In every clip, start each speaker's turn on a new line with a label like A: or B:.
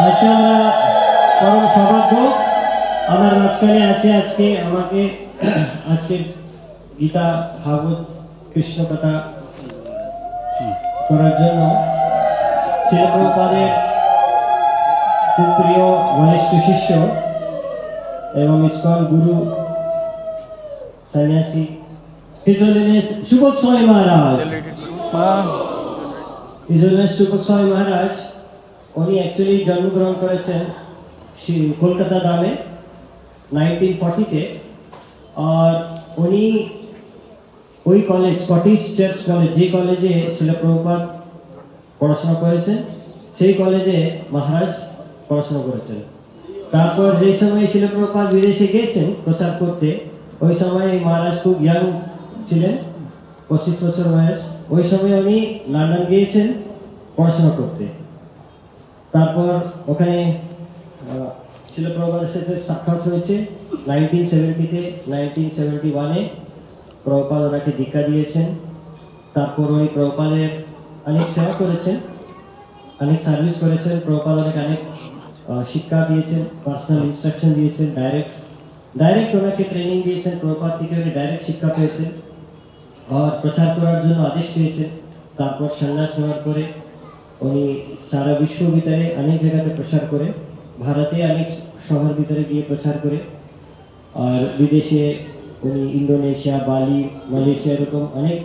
A: আজকে আমরা পরম সৌভাগ্য আমার মাঝখানে আছে আজকে আমাকে আজকে গীতা ভাগবত কৃষ্ণ কথা করার জন্য শিল প্রভুপাদের খুব প্রিয় ঘনিষ্ঠ শিষ্য এবং ইসকন গুরু সন্ন্যাসী His Holiness Subodh Swami Maharaj. His Holiness Subodh Swami Maharaj উনি অ্যাকচুয়ালি জন্মগ্রহণ করেছেন কলকাতা ধামে 1940-তে আর উনি ওই কলেজ স্কটিশ চার্চ কলেজ যে কলেজে শিল প্রভুপাদ পড়াশোনা করেছেন সেই কলেজে মহারাজ পড়াশোনা করেছেন। তারপর যে সময় শিল প্রভুপাদ বিদেশে গিয়েছেন প্রচার করতে ওই সময় মহারাজ খুব ইয়াং ছিলেন 25 বছর বয়স। ওই সময় উনি লন্ডন গিয়েছেন পড়াশোনা করতে। তারপর ওখানে শিল প্রভুপাদের সাথে সাক্ষাৎ হয়েছে 1970-তে 1971-এ প্রভুপাদ ওনাকে দীক্ষা দিয়েছেন। তারপর ওই প্রভুপাদের অনেক সেবা করেছেন, অনেক সার্ভিস করেছেন। প্রভুপাদ ওনাকে অনেক শিক্ষা দিয়েছেন, পার্সোনাল ইনস্ট্রাকশন দিয়েছেন, ডাইরেক্ট ওনাকে ট্রেনিং দিয়েছেন। প্রভুপাদ থেকে উনি ডাইরেক্ট শিক্ষা পেয়েছেন আর প্রচার করার জন্য আদেশ পেয়েছেন। তারপর সন্ন্যাস নেওয়ার পরে উনি সারা বিশ্ব ভিতরে অনেক জায়গাতে প্রচার করে, ভারতে অনেক শহর ভিতরে গিয়ে প্রচার করে আর বিদেশে উনি ইন্দোনেশিয়া, বালি, মালয়েশিয়া এরকম অনেক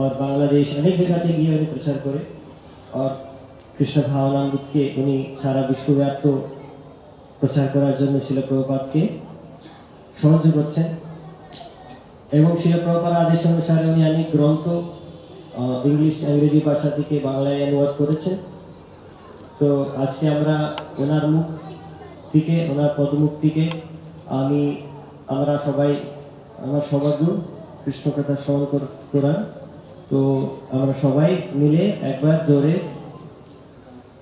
A: আর বাংলাদেশ অনেক জায়গাতে গিয়ে উনি প্রচার করে আর কৃষ্ণ ভাবনামৃতকে উনি সারা বিশ্বব্যাপ্ত প্রচার করার জন্য শিল প্রভুপাদকে সাহায্য করছেন। এবং শিল প্রভুপাদ আদেশ অনুসারে উনি অনেক গ্রন্থ ইংলিশ ইংরেজি ভাষা থেকে বাংলায় অনুবাদ করেছেন। তো আজকে আমরা ওনার মুখ থেকে ওনার পদমুখ থেকে আমরা সবাই আমার সৌভাগ্য কৃষ্ণ কথা শ্রবণ করার। তো আমরা সবাই মিলে একবার জোরে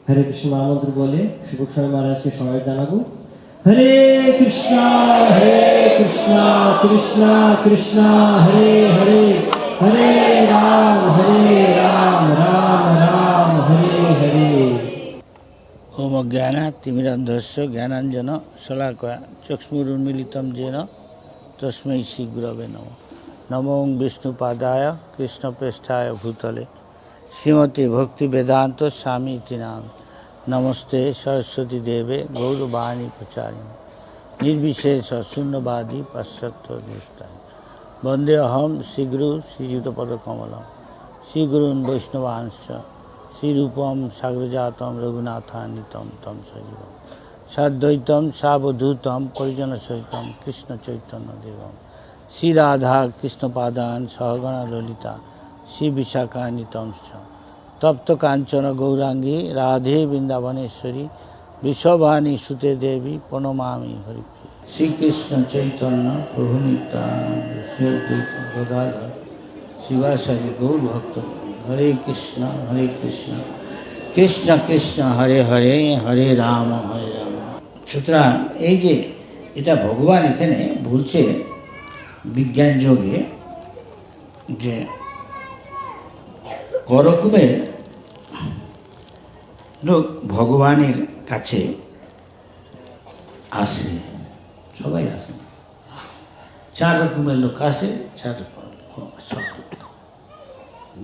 A: হরে কৃষ্ণ মহামন্ত্র বলে সুবোধ স্বামী মহারাজকে সবাই জানাবো। হরে কৃষ্ণ কৃষ্ণ কৃষ্ণ হরে হরে, হরে রাম রাম রাম হরে হরে।
B: ओम अज्ञानातिमिरन्धस्य ज्ञानाञ्जन शलाकया चक्षुरुन्मीलितं येन तस्मै श्रीगुरवे नमः। नमो विष्णुपादाय कृष्णप्रेष्ठाय भूतले श्रीमते भक्तिवेदान्त स्वामी इति नाम। नमस्ते सरस्वती देवे गौरवाणी प्रचारिणे निर्विशेष शून्यवादी पाश्चात्यदेष्टाय। वन्दे अहं श्रीगुरु श्रीयुतपदकमलं श्रीगुरून् वैष्णवांश्च श्रीरूपं साग्रजातं रघुनाथान्वितं तं सजीवं साद्वैतं सावधूतं परिजनसहितं कृष्णचैतन्यदेवं श्रीराधा कृष्णपादान् सहगण ललिता श्रीविशाखान्वितं च तप्तकाञ्चन गौराङ्गी राधे वृन्दावनेश्वरी वृषभानि सुते देवी प्रणमामि हरिप्रिये। श्रीकृष्ण चैतन्य प्रभु नित्यानन्द श्री अद्वैत गदाधर शिवासादि गौर भक्त हरे कृष्ण कृष्ण कृष्ण हरे हरे हरे राम। সুতরাং এই যে এটা ভগবান এখানে বলছে বিজ্ঞান যোগে যে করকুমের লোক ভগবানের কাছে আসে, সবাই আসে, 4 রকমের লোক আসে, 4 রকম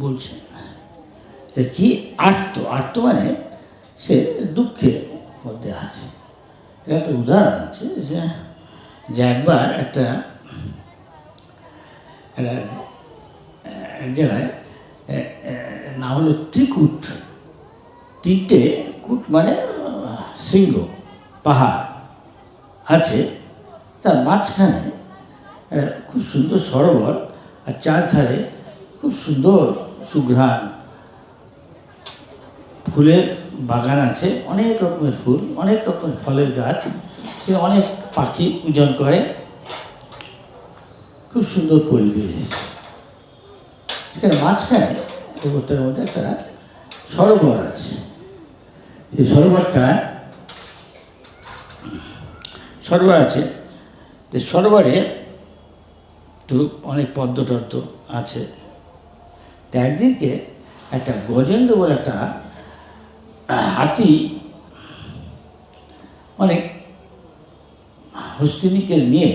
B: বলছে কি আর্ত মানে সে দুঃখের মধ্যে আছে। এটা একটা উদাহরণ আছে যে একবার একটা এক জায়গায় না হলো ত্রিকূট, 3টে কূট মানে শৃঙ্গ পাহাড় আছে, তার মাঝখানে খুব সুন্দর সরোবর আর 4 ধারে খুব সুন্দর সুঘ্রাণ ফুলের বাগান আছে, অনেক রকমের ফুল, অনেক রকমের ফলের গাছ, সে অনেক পাখি পূজন করে, খুব সুন্দর পরিবেশ। সেখানে মাঝখানে পর্বতের মধ্যে একটা সরোবর আছে। এই সরোবর আছে, যে সরোবরে তো অনেক পদ্ম টদ্ম আছে। তো একদিনকে একটা গজেন্দ্র বলে একটা হাতি অনেক হস্তিনীকে নিয়ে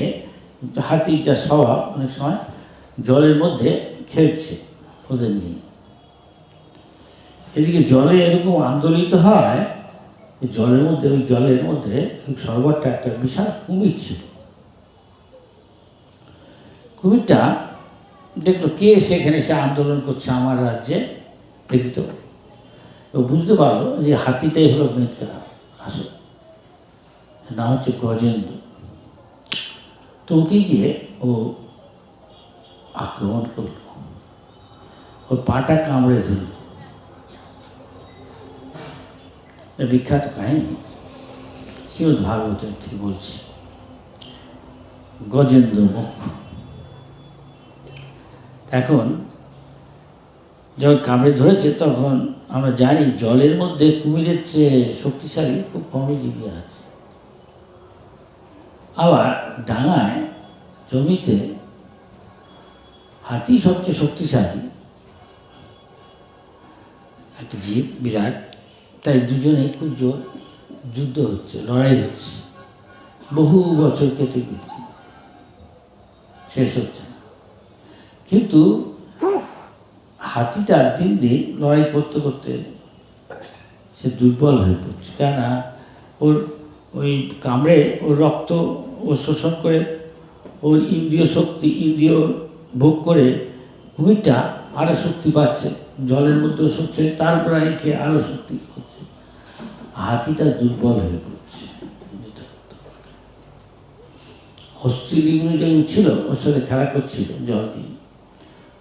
B: হাতির যা স্বভাব অনেক সময় জলের মধ্যে খেলছে ওদের নিয়ে। এদিকে জলে এরকম আন্দোলিত হয়, জলের মধ্যে ওই জলের মধ্যে সরোবরটা একটা বিশাল কুমির ছিল। কুমিরটা দেখলো কে সেখানে এসে আন্দোলন করছে আমার রাজ্যে, দেখি তো। ও বুঝতে পারলো যে হাতিটাই হলো মেয়েটা আসল, নাম হচ্ছে গজেন্দ্র। তো ওকে গিয়ে ও আক্রমণ করল, ওর পাটা কামড়ে ধরল। বিখ্যাত কাহিনী শ্রীমদ ভাগবতের থেকে বলছি। গজেন্দ্র মুখ্য এখন যখন কামড়ে ধরেছে, তখন আমরা জানি জলের মধ্যে কুমিরের চেয়ে শক্তিশালী খুব কমই জীবী আছে। আবার ডাঙায় জমিতে হাতি সবচেয়ে শক্তিশালী একটা জীব, বিরাট। তাই দুজনে খুব জোর যুদ্ধ হচ্ছে, লড়াই হচ্ছে, বহু বছর কেটে গেছে, শেষ হচ্ছে না। কিন্তু হাতিটা দিন দিন লড়াই করতে করতে সে দুর্বল হয়ে পড়ছে, কেননা ওর ওই কামড়ে ওর রক্ত ও শোষণ করে ওর ইন্দ্রিয় শক্তি, ইন্দ্রিয় ভোগ করে কুমিরটা আরও শক্তি পাচ্ছে, জলের মধ্যেও শক্তি, তারপরে খেয়ে আরও শক্তি হচ্ছে, হাতিটা দুর্বল হয়ে পড়ছে। হস্তিগুলো যেগুলো ছিল ওর সাথে খেলা করছিল জল দিয়ে,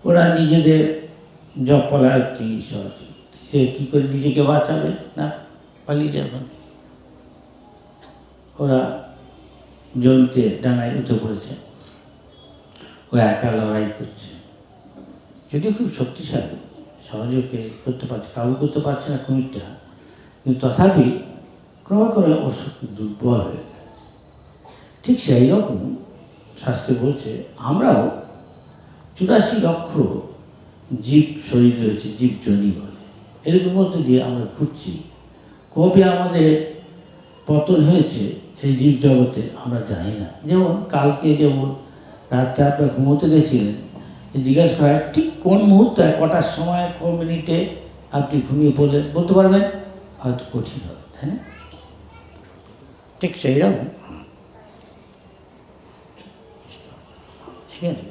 B: ওরা নিজেদের জপলায়ত্তি সে কী করে নিজেকে বাঁচাবে, না পালিয়ে যাবে। ওরা জমিতে ডাঙায় উঠে পড়েছে, ও একা লড়াই করছে, যদিও খুব শক্তিশালী, সহজে করতে পারছে, কাবু করতে পারছে না কুমিরটা, কিন্তু তথাপি ক্রমে ক্রমে ওর শক্তি দুর্বল হয়ে গেছে। ঠিক সেই রকম শাস্ত্রে বলছে আমরাও 84 লক্ষ জীব শরীর রয়েছে, জীবজনী বলে, এরকম মধ্যে দিয়ে আমরা ঘুরছি। কবে আমাদের পতন হয়েছে এই জীব জগতে আমরা জানি না। যেমন কালকে যেমন রাত্রে আপনার ঘুমোতে গেছিলেন, জিজ্ঞাসা করা ঠিক কোন মুহূর্তে, কটার সময়, কোন মিনিটে আপনি ঘুমিয়ে পড়লেন, বলতে পারবেন? হয়তো কঠিন হবে, তাই না? ঠিক সেই রকম ঠিক আছে,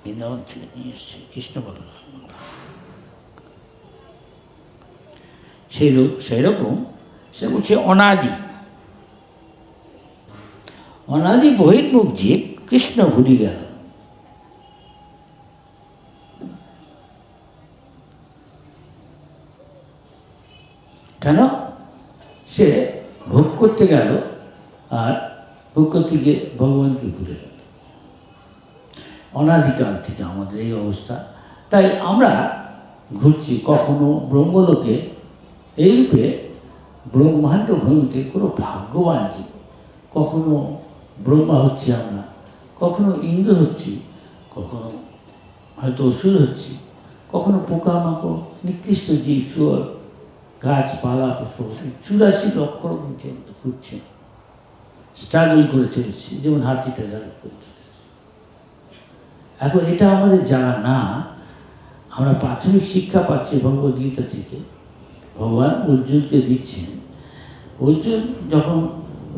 B: বৃন্দাবন থেকে নিয়ে এসছে কৃষ্ণ বলল সেই রকম সে বলছে অনাদি অনাদি বহির্মুখ জীব কৃষ্ণ ভুলি গেল। কেন? সে ভোগ করতে গেল, আর ভোগ করতে গিয়ে ভগবানকে ভুলে গেল। অনাদিকাল থেকে আমাদের এই অবস্থা। তাই আমরা ঘুরছি, কখনো ব্রহ্মলোকে, এই রূপে ব্রহ্মাণ্ড ভূমিতে কোনো ভাগ্যবান জীব, কখনো ব্রহ্মা হচ্ছি আমরা, কখনো ইন্দ্র হচ্ছি, কখনো হয়তো অসুর হচ্ছি, কখনো পোকামাকড়, নিকৃষ্ট জীব, শুয়োর, গাছপালা, 84 লক্ষ রকম ঘুরছে, স্ট্রাগল করে চলেছি, যেমন হাতিটা স্ট্রাগল করে চলেছে। এখন এটা আমাদের জানা না, আমরা প্রাথমিক শিক্ষা পাচ্ছি ভগবদ্গীতা থেকে। ভগবান অর্জুনকে দিচ্ছেন। অর্জুন যখন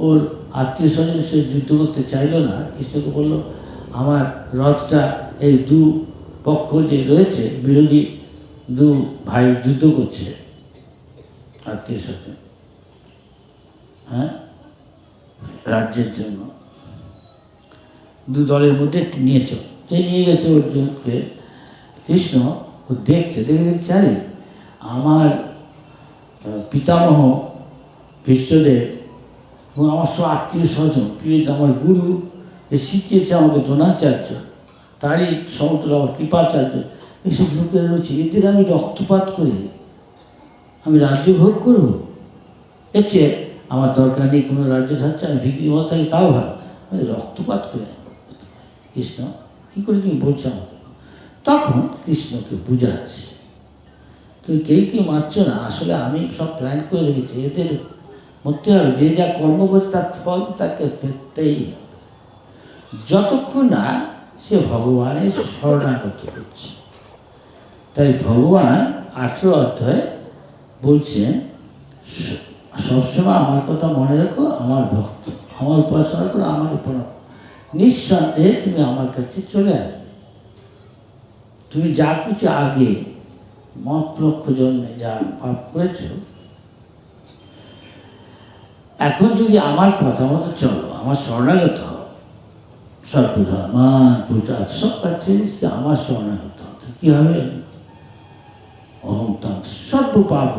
B: ওর আত্মীয় স্বজন সে যুদ্ধ করতে চাইল না, কৃষ্ণকে বলল আমার রথটা, এই দু পক্ষ যে রয়েছে, বিরোধী দু ভাই যুদ্ধ করছে, আত্মীয় স্বজন, হ্যাঁ, রাজ্যের জন্য, দু দলের মধ্যে নিয়ে চল। যে নিয়ে গেছে অর্জুনকে, কৃষ্ণ ও দেখছে, দেখছে আরে আমার পিতামহ ভীষ্মদেব এবং আমার সব আত্মীয় স্বজন, প্রিয় আমার গুরু যে শিখিয়েছে আমাকে দ্রোণাচার্য, তারই সমতুল আমার কৃপাচার্য, এসব লোকেরা রয়েছে, এদের আমি রক্তপাত করে আমি রাজ্য ভোগ করব? এর চেয়ে আমার দরকার নেই কোনো রাজ্য ধাচ্ছে, আমি ভিক্রি মত থাকি তাও ভালো, আমি রক্তপাত করে। কৃষ্ণ কী করে তুমি বলছো আমাকে? তখন কৃষ্ণকে বুঝাচ্ছে তুমি কেউ মারছো না, আসলে আমি সব প্ল্যান করে রেখেছি, এদের মরতে হবে, যে যা কর্ম করছে তার ফল তাকে পেতেই হবে, যতক্ষণ না সে ভগবানের শরণাগত হচ্ছে। তাই ভগবান 18 অধ্যায়ে বলছেন, সবসময় আমার কথা মনে রাখো, আমার ভক্ত, আমার উপাসনা করো, আমার উপাসনা, নিঃসন্দেহে তুমি আমার কাছে চলে আসবে। তুমি যা কিছু আগে মত লক্ষ্য জন্মে যা পাপ করেছ, এখন যদি আমার কথা মতো চলো, আমার শরণাগত হও, সর্বধর্মান পূজা সব কাছে আমার শরণাগত হতে কি হবে? অহংকার সর্ব পাপ,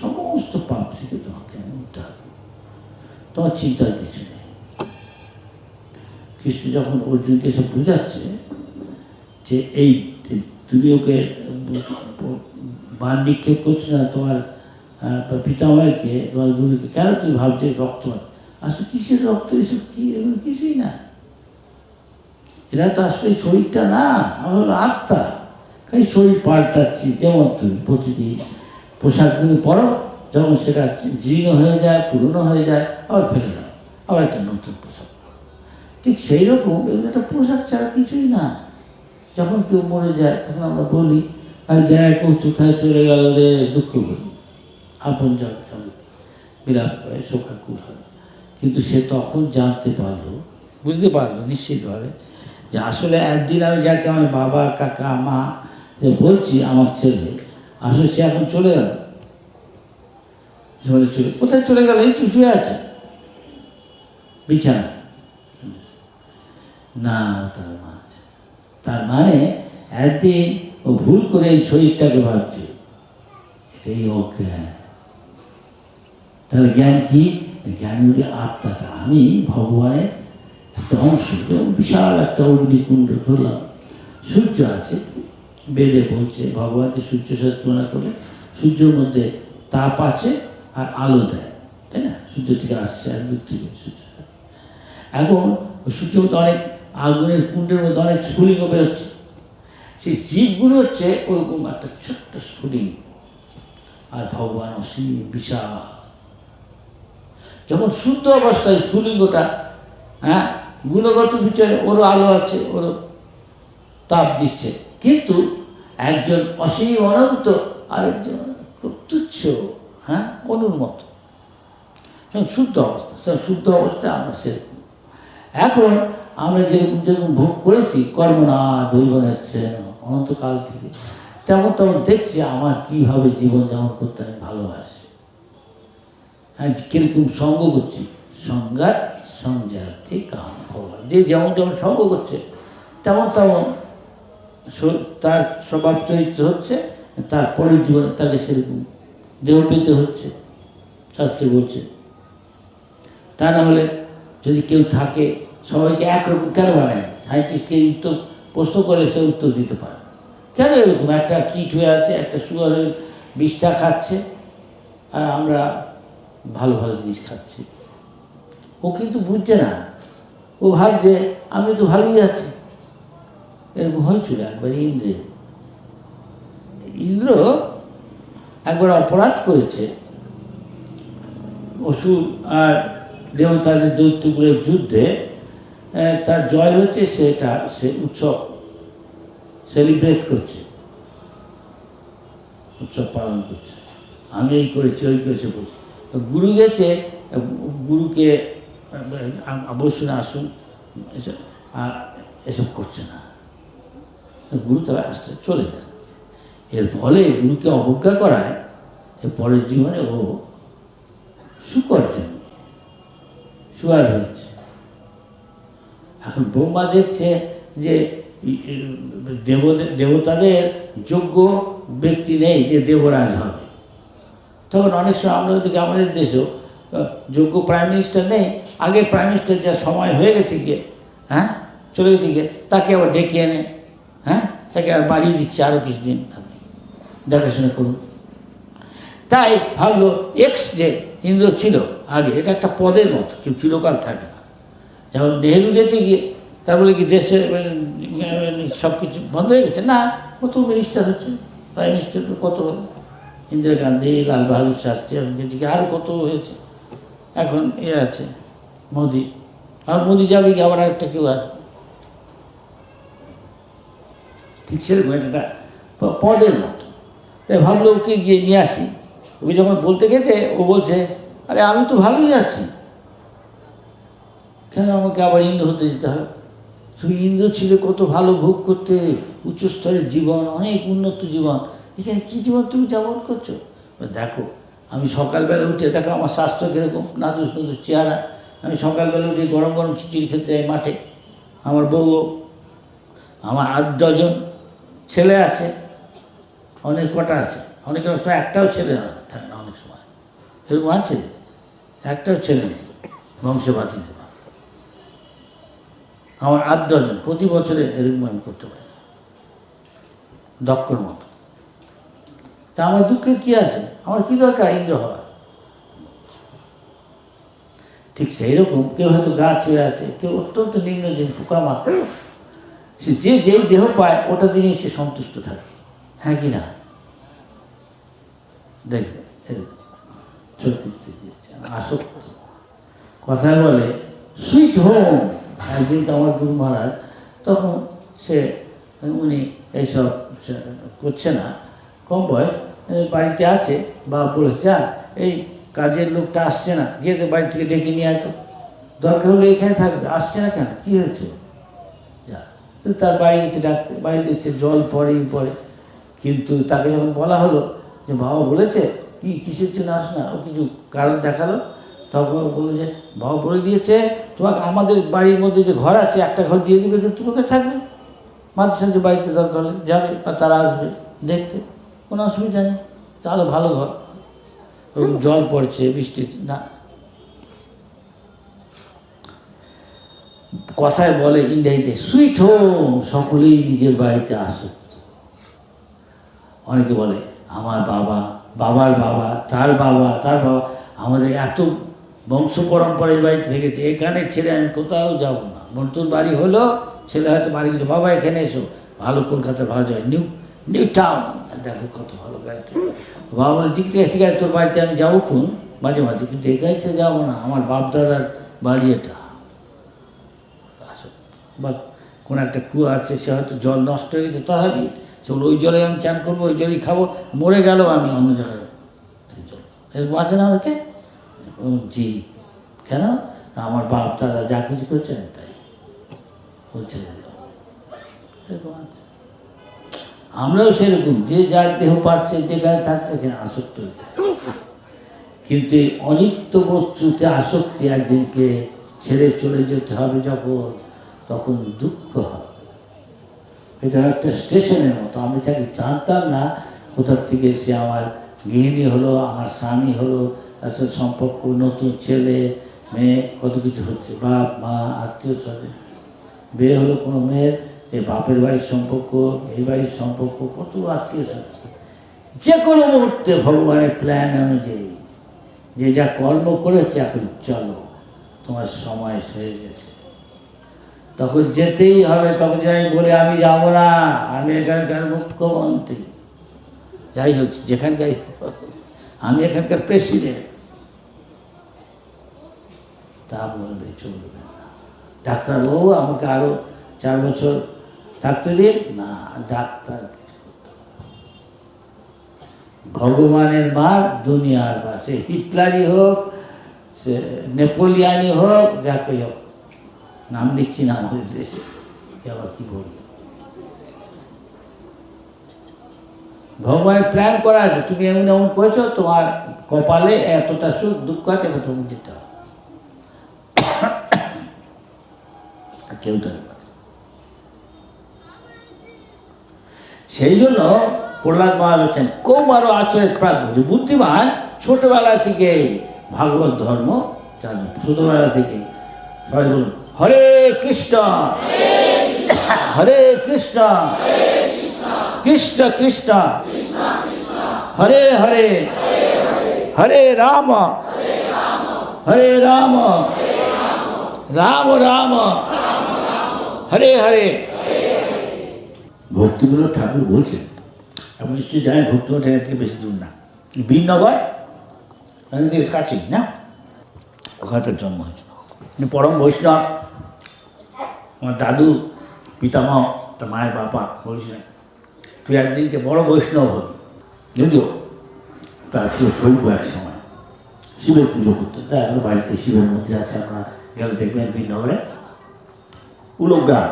B: সমস্ত পাপ থেকে তোমাকে মুক্ত হবে, তোমার চিন্তার কিছু নেই। কৃষ্ণ যখন অর্জুনকে সব বুঝাচ্ছে যে এই তুমি ওকে বান নিক্ষেপ করছো না, তোমার পিতামহকে, তোমার গুরুকে, কেন তুমি ভাবছো রক্ত? আসলে কিসের রক্ত? এসব কি? এগুলো কিছুই না। এরা তো আসলে শরীরটা না, আমার হলো আত্মা। খালি শরীর পাল্টাচ্ছি। যেমন তুমি প্রতিদিন পোশাকগুলো পরো, যখন সেটা জীর্ণ হয়ে যায়, পুরনো হয়ে যায়, আবার ফেলে দাও, আবার একটা নতুন পোশাক। ঠিক সেই রকম এগুলো একটা পোশাক ছাড়া কিছুই না। যখন কেউ মরে যায় তখন আমরা বলি, আর দেখ ও কোথায় চলে গেল রে, দুঃখ করি, আপন জন বিলাপ করে, শোকাকুল হয়। কিন্তু সে তখন জানতে পারলো, বুঝতে পারলো নিশ্চিতভাবে যে আসলে একদিন আমি যাকে আমার বাবা, কাকা, মা যে বলছি আমার ছেলে, আসলে সে এখন চলে গেল। চলে কোথায় চলে গেল? এই তো শুয়ে আছে বিছানা না। তার মানে একদিন ও ভুল করে এই শরীরটাকে ভাবছে, এটাই অজ্ঞান। তাহলে জ্ঞান কি? জ্ঞান হলে আত্মাটা, আমি ভগবানের একটা অংশ। বিশাল একটা অগ্নিকুণ্ড ধরলাম, সূর্য আছে, বেদে বলছে ভগবানকে সূর্যের সাথে তুলনা করলে সূর্যের মধ্যে তাপ আছে আর আলো দেয়, তাই না? সূর্য থেকে আসছে আর দূর থেকে সূর্য। এখন সূর্যের মধ্যে অনেক আগুনের কুণ্ডের মধ্যে অনেক স্ফুলিঙ্গ বেরোচ্ছে। সেই জীবগুলো হচ্ছে ওরকম একটা ছোট্ট স্ফুলিঙ্গ, আর ভগবান অসীম বিশাল। যখন শুদ্ধ অবস্থায় স্ফুলিঙ্গটা, হ্যাঁ, গুণগত বিচারে ওরও আলো আছে, ওরও তাপ দিচ্ছে, কিন্তু একজন অসীম অনন্ত, আরেকজন খুব তুচ্ছ, হ্যাঁ, অনুর মতো। শুদ্ধ অবস্থা, শুদ্ধ অবস্থায় আমরা সেরকম। এখন আমরা যেরকম যেরকম ভোগ করেছি, কর্ম না দৈবনেচ্ছে অনন্তকাল থেকে, তেমন তেমন দেখছি আমার কীভাবে জীবনযাপন করতে আমি ভালোবাসি, হ্যাঁ, কীরকম সঙ্গ করছি, সংঘাত সংজাতি কাম ভগবান। যে যেমন যেমন সঙ্গ করছে তেমন তেমন তার স্বভাব চরিত্র হচ্ছে, তারপরের জীবনে তাকে সেরকম দেহ পেতে হচ্ছে, শাস্ত্রে বলছে। তা না হলে যদি কেউ থাকে, সবাইকে একরকম কেন বানায়? সায়েন্টিস্টকে উত্তর প্রশ্ন করে সে উত্তর দিতে পারে, কেন এরকম? একটা কীট হয়ে আছে, একটা শুয়ারের বিষটা খাচ্ছে, আর আমরা ভালো ভালো জিনিস খাচ্ছি। ও কিন্তু বুঝছে না, ও ভাবছে আমি তো ভালোই আছি। এরকম হয়েছিল একবার ইন্দ্র একবার অপরাধ করেছে, অসুর আর দেবতাদের দৈত্যগুলোর যুদ্ধে তার জয় হয়েছে, সে উৎসব সেলিব্রেট করছে, উৎসব পালন করছে, আমি এই করেছি ওই করেছে বলছে। তো গুরু গেছে, গুরুকে বসুন, আসুন, আর এসব করছে না। গুরু তবে আসতে চলে যায়। এর ফলে গুরুকে অবজ্ঞা করায় এর পরের জীবনে ও শুকর জন্মে শুয়ার হয়েছে। এখন ব্রহ্মা দেখছে যে দেবতাদের যোগ্য ব্যক্তি নেই যে দেবরাজ হবে। তখন অনেক সময় আমরা দেখি আমাদের দেশেও যোগ্য প্রাইম মিনিস্টার নেই, আগে প্রাইম মিনিস্টার যা সময় হয়ে গেছে গিয়ে, হ্যাঁ, চলে গেছে গিয়ে, তাকে আবার ডেকে এনে, হ্যাঁ, তাকে আর বাড়িয়ে দিচ্ছে আরও কিছুদিন দেখাশোনা করুন। তাই ভাবলো এক্স যে ইন্দ্র ছিল আগে, এটা একটা পদের মতো, কেউ চিরকাল থাকে না। যেমন নেহেরু গেছে গিয়ে তার বলে কি দেশে সব কিছু বন্ধ হয়ে গেছে? না, কত মিনিস্টার হচ্ছে, প্রাইম মিনিস্টার কত হলো, ইন্দিরা গান্ধী, লাল বাহাদুর শাস্ত্রী, গেছে গিয়ে আরও কত হয়েছে, এখন এ আছে মোদি, আর মোদি যাবে কি আবার একটা কেউ আসবে, ঠিক সেরকম একটা পদের মতো। তাই ভাবলো ওকে গিয়ে নিয়ে আসি। ওকে যখন বলতে গেছে ও বলছে, আরে আমি তো ভালোই আছি, কেন আমাকে আবার ইন্দ্র হতে যেতে হবে? তুমি ইন্দ্র ছিল কত ভালো ভোগ করতে, উচ্চস্তরের জীবন, অনেক উন্নত জীবন, এখানে কী জীবন তুমি যাপন করছো? দেখো আমি সকালবেলা উঠে, দেখো আমার স্বাস্থ্য কীরকম, নাদুস নাদুস চেহারা, আমি সকালবেলা উঠে গরম গরম খিচুড়ি খেতে যাই মাঠে, আমার বউ, আমার 8 ডজন ছেলে আছে, অনেক কটা আছে, অনেকের সময় একটাও ছেলে থাকে না, অনেক সময় এরকম আছে একটাও ছেলে নেই, বংশে বাতিল। আমার 8 ডজন প্রতি বছরে এরকম আমি করতে পারি, দক্ষর মতো। তা আমার দুঃখের কী আছে? আমার কী দরকার ইন্দ্র হওয়ার? ঠিক সেই রকম কেউ হয়তো গাছ হয়ে আছে, কেউ অত্যন্ত নিম্নজীবী পোকামাকড়, সে যে যেই দেহ পায় ওটা দিয়েই সে সন্তুষ্ট থাকে, হ্যাঁ কি না? দেখবে আসক্ত, কথায় বলে সুইট হোম। একদিন তো আমার গুরু মহারাজ, তখন উনি এইসব করছে না, কম বয়স, বাড়িতে আছে, বা বলেছে যা এই কাজের লোকটা আসছে না, গিয়ে বাড়ি থেকে ডেকে নিয়ে আয় তো, দরকার হলে এখানে থাকবে, আসছে না কেন, কী হয়েছে? যা, তো তার বাড়ি গেছে ডাকতে, বাড়ি দিচ্ছে, জল পড়েই পড়ে। কিন্তু তাকে যখন বলা হলো যে বাবা বলেছে কি কিসের জন্য আস না, ও কিছু কারণ দেখালো, তখন বললো যে বাবা বলে দিয়েছে তোমাকে আমাদের বাড়ির মধ্যে যে ঘর আছে একটা ঘর দিয়ে দিবে, কিন্তু তুমি ওখানে থাকবে, মাঝে সাঝে বাড়িতে দরকার হলে যাবে, বা তারা আসবে দেখতে, কোনো অসুবিধা নেই, তাহলে ভালো ঘর, জল পড়ছে, বৃষ্টি না। কথায় বলে ইংরেজিতে সুইট হোম, সকলেই নিজের বাড়িতে আসক্ত। অনেকে বলে আমার বাবা, বাবার বাবা, তার বাবা, তার বাবা, আমাদের এত বংশ পরম্পরায় বাড়িতে থেকেছে, এখানে ছেড়ে আমি কোথাও যাব না। নতুন বাড়ি হলো, ছেলে হয়তো বাড়ি গেছে, বাবা এখানে এসো, ভালো কলকাতা ভালো যায়, নিউ টাউন, দেখো কত ভালো গাড়িতে। বাবা বলে ঠিক আছে তোর বাড়িতে আমি যাবো খুন মাঝে মাঝে, কিন্তু এখানে ছেড়ে যাবো না, আমার বাপ দাদার বাড়ি এটা। বা কোনো একটা কুয়া আছে, সে হয়তো জল নষ্ট হয়ে গেছে, তথাপি সে ওই জলে আমি চান করবো, ওই জলই খাবো, মরে গেল আমি অন্য জায়গায় জল, এরকম আছে না অনেকে? জি, কেন? আমার বাপ দাদা যা কিছু করছে তাই হচ্ছে, এরকম আছে। আমরাও সেরকম, যে যার দেহ পাচ্ছে, যেখানে থাকছে সেখানে আসক্ত হয়ে যায়। কিন্তু অনিত্য বস্তুতে আসক্তি একদিনকে ছেড়ে চলে যেতে হবে যখন, তখন দুঃখ হবে। এটা একটা স্টেশনের মতো, আমি তাকে জানতাম না কোথার থেকে সে আমার গৃহিণী হলো, আমার স্বামী হলো, তার সাথে সম্পর্ক, নতুন ছেলে মেয়ে, কত কিছু হচ্ছে, বাপ মা আত্মীয় স্বজন, বিয়ে হলো কোনো মেয়ের, এই বাপের বাড়ির সম্পর্ক, এই বাড়ির সম্পর্ক, কত আত্মীয় স্বজন। যে কোনো মুহূর্তে ভগবানের প্ল্যান অনুযায়ী যে যা কর্ম করেছে, এখন চলো তোমার সময় হয়ে গেছে, তখন যেতেই হবে। তখন যাই বলে আমি যাব না, আমি এখানকার মুখ্যমন্ত্রী, যাই হোক যেখানকার, আমি এখানকার প্রেসিডেন্ট, তা বললে চলবে না। ডাক্তারবাবু আমাকে আরো 4 বছর থাকতে দিন না, ডাক্তার ভগবানের মার, দুনিয়ার মা, সে হিটলারই হোক, সে নেপোলিয়ানই হোক, যাকে হোক, নাম নিচ্ছি না আমাদের দেশে, কে আবার কি বলবে। ভগবানের প্ল্যান করা আছে, তুমি এমন এমন করেছো, তোমার কপালে এতটা সুখ দুঃখ আছে, এটা তুমি যেতে হবে, কেউ তো। সেই জন্য প্রহ্লাদ মহারাজ বলছেন কৌমারও আচরের প্রাজ্ঞ, যে বুদ্ধিমান ছোটবেলা থেকে ভাগবত ধর্ম জানে, ছোটবেলা থেকে। সবাই বলুন হরে কৃষ্ণ হরে কৃষ্ণ কৃষ্ণ কৃষ্ণ হরে হরে হরে রাম হরে রাম রাম রাম হরে হরে। ভক্তিবিনোদ ঠাকুর বলছেন, আপনি নিশ্চয়ই জানেন ভক্তিবিনোদ ঠাকুর থেকে বেশি দূর না, বীরনগর কাছেই না, ওখানে তার জন্ম হয়েছিল। তিনি পরম বৈষ্ণব। আমার দাদু পিতামহ তার মায়ের বাবা বলেছিলেন তুই একদিনকে বড় বৈষ্ণব হবি। যদিও তার ছিল শৈব এক সময়, শিবের পুজো করতেন। এখন বাড়িতে শিবের মন্দির আছে, আপনারা গেলে দেখবেন বিনগরে উলগ্রাম।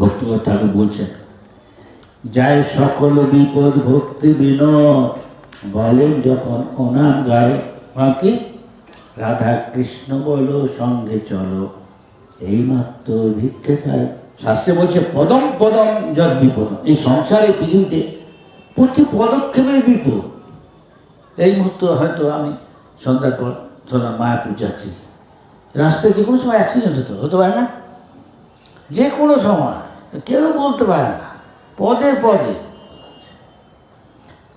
B: ভক্তিবর ঠাকুর বলছেন যায় সকল বিপদ ভক্তি বিনোদ, বলেন যখন ওনাম গায়ে মাকে রাধা কৃষ্ণ বলো সঙ্গে চলো, এই মাত্র ভিক্ষে চাই। শাস্ত্রে বলছে পদম পদম যদ বিপদ। এই সংসারে পৃথিবীতে প্রতি পদক্ষেপের বিপদ। এই মুহূর্তে হয়তো আমি সন্ধ্যার পর ধরলাম মায়াপুর যাচ্ছি, রাস্তায় যে কোনো সময় অ্যাক্সিডেন্ট হতে পারে না, যে কোনো সময় কেউ বলতে পারে না। পদে পদে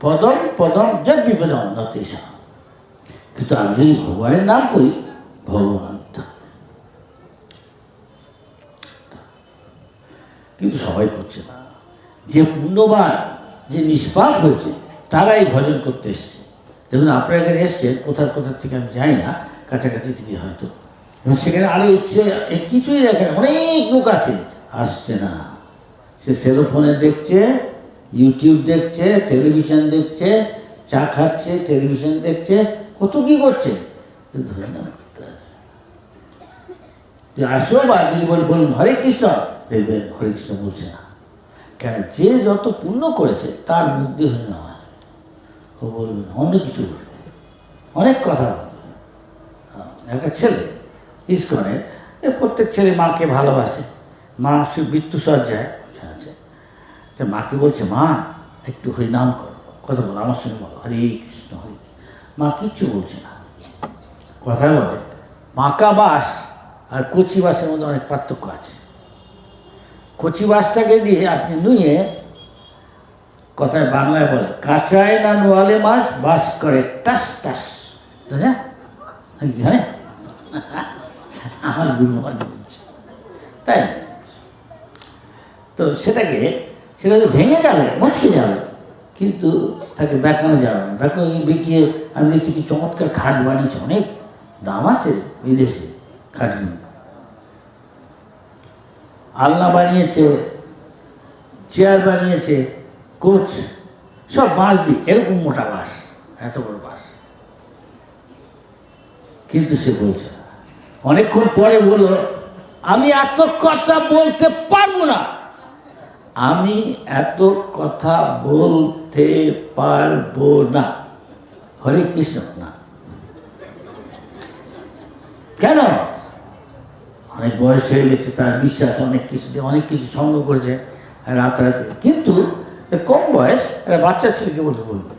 B: পদম পদম যদ বিপদম নতেশা। কিন্তু আমি যদি ভগবানের নাম করি, ভগবান থাকে। কিন্তু সবাই করছে না। যে পুণ্যবান, যে নিষ্পাপ হয়েছে, তারাই ভজন করতে এসছে। দেখুন আপনারা এখানে এসছেন কোথার থেকে আমি যাই না, কাছাকাছি থেকে হয়তো, এবং সেখানে আরও ইচ্ছে কিছুই দেখেন, অনেক লোক আছে, আসছে না। সে সেলফোনে দেখছে, ইউটিউব দেখছে, টেলিভিশন দেখছে, চা খাচ্ছে, টেলিভিশন দেখছে, কত কি করছে, ধরে না আসো। বা যদি বলুন হরে কৃষ্ণ, দেখবেন হরে কৃষ্ণ বলছে না। কেন? যে যত পুণ্য করেছে তার মুক্তি হয়ে না হয়, ও বলবেন অন্য কিছু বলবে, অনেক কথা বলবে। একটা ছেলে ইস্কনের, প্রত্যেক ছেলে মাকে ভালোবাসে, মা সে মৃত্যুসজ্জায় আছে, তা মাকে বলছে মা একটু হরিনাম করো, কথা বলো আমার সঙ্গে, বলো হরে কৃষ্ণ হরে। মা কিচ্ছু বলছে না, কথা বলে। পাকা বাঁশ আর কচি বাঁশের মধ্যে অনেক পার্থক্য আছে। কচি বাঁশটাকে দিয়ে আপনি নুয়ে, কথায় বাংলায় বলে কাঁচায় না নোয়ালে মাছ বাস করে টাস টাস, জানে আমার গুরুমান বলছে তাই। তো সেটা তো ভেঙে যাবে, মচকে যাবে, কিন্তু তাকে বেঁকানো যাবে না। বেঁকিয়ে আমি দেখছি কি চমৎকার খাট বানিয়েছে, অনেক দাম আছে বিদেশে খাটগুলো। আলনা বানিয়েছে, চেয়ার বানিয়েছে, কোচ, সব বাঁশ দিয়ে, এরকম মোটা বাঁশ, এত বড় বাঁশ। কিন্তু সে বলছে না। অনেকক্ষণ পরে বলল আমি এত কথা বলতে পারবো না, আমি এত কথা বলতে পারবো না। হরে কৃষ্ণ না। কেন? অনেক বয়স হয়ে গেছে, তার বিশ্বাস অনেক কিছু সঙ্গ করেছে রাতে। কিন্তু কম বয়স একটা বাচ্চা ছেলেকে বলবে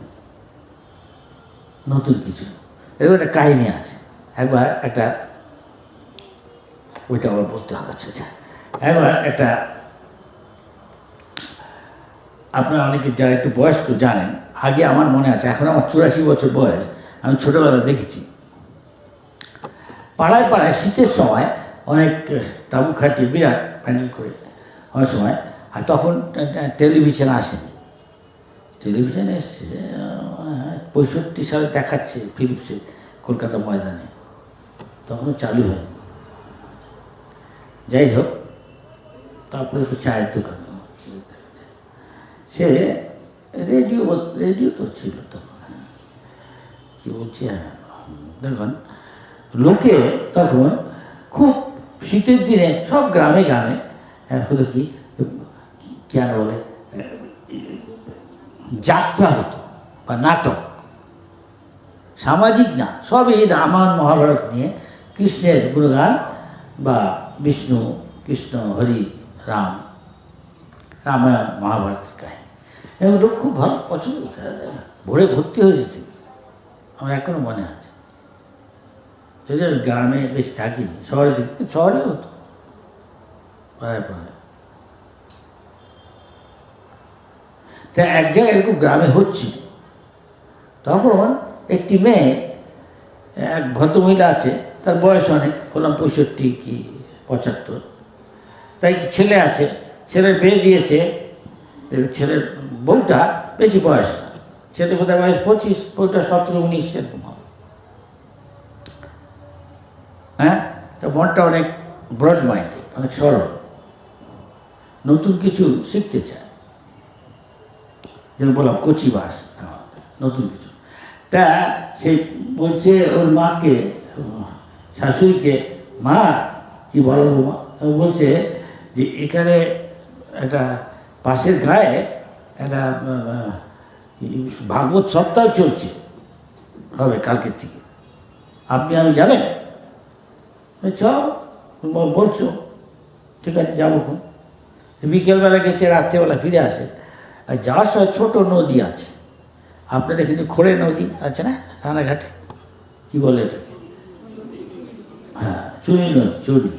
B: নতুন কিছু। এরকম একটা কাহিনী আছে। একবার একটা, ওইটা আমার বলতে হবে, একবার একটা, আপনারা অনেকে যারা একটু বয়স্ক জানেন, আগে আমার মনে আছে, এখন আমার 84 বছর বয়স, আমি ছোটোবেলা দেখেছি পাড়ায় পাড়ায় শীতের সময় অনেক তাঁবু খাটিয়ে বিরাট প্যান্ডেল করে অনেক সময়। আর তখন টেলিভিশন আসেনি, টেলিভিশন এসছে 65 সালে দেখাচ্ছে ফিলিপসে কলকাতা ময়দানে, তখনও চালু হয়নি। যাই হোক, তারপরে তো চায়ের দোকান, সে রেডিও তো ছিল তখন, কি বলছি, হ্যাঁ দেখুন লোকে তখন খুব শীতের দিনে সব গ্রামে গ্রামে হতো কি কেন বলে যাত্রা হতো বা নাটক, সামাজিক না, সবই রামায়ণ মহাভারত নিয়ে, কৃষ্ণের গুণগান বা বিষ্ণু কৃষ্ণ হরি রাম, রামায়ণ মহাভারতের কাহিনী, এগুলো খুব ভালো পছন্দ করতে, ভোরে ভর্তি হয়ে যেত। আমার এখনো মনে আছে, যদি গ্রামে বেশি থাকিনি, শহরে হতো পাড়ায় পাড়ায়। তা এক জায়গায় এরকম গ্রামে হচ্ছিল, তখন একটি মেয়ে, এক ভদ্রমহিলা আছে, তার বয়স অনেক, বললাম 65 কি 75, তাই একটি ছেলে আছে, ছেলের বিয়ে দিয়েছে, ছেলের বউটা বেশি বয়স না, ছেলে বোধহয় বয়স 25, ওটা 17-19 এরকম হবে। হ্যাঁ, তা মনটা অনেক ব্রড মাইন্ড, অনেক সরল, নতুন কিছু শিখতে চায়, যেন বললাম কচি বাস, নতুন কিছু। তা সে বলছে ওর মাকে, শাশুড়িকে, মা কি বলো মা, বলছে যে এখানে একটা পাশের গায়ে একটা ভাগবত সপ্তাহ চলছে, হবে কালকের থেকে, আপনি আমি যাবেন? চল, বলছো ঠিক আছে যাবো। বিকেলবেলা গেছে, রাত্রেবেলা ফিরে আসে, আর যাওয়ার সময় ছোটো নদী আছে, আপনাদের এখানে খোড়ে নদী আছে না রানাঘাটে, কি বলে এটাকে, হ্যাঁ চুনি নদী, চুনি।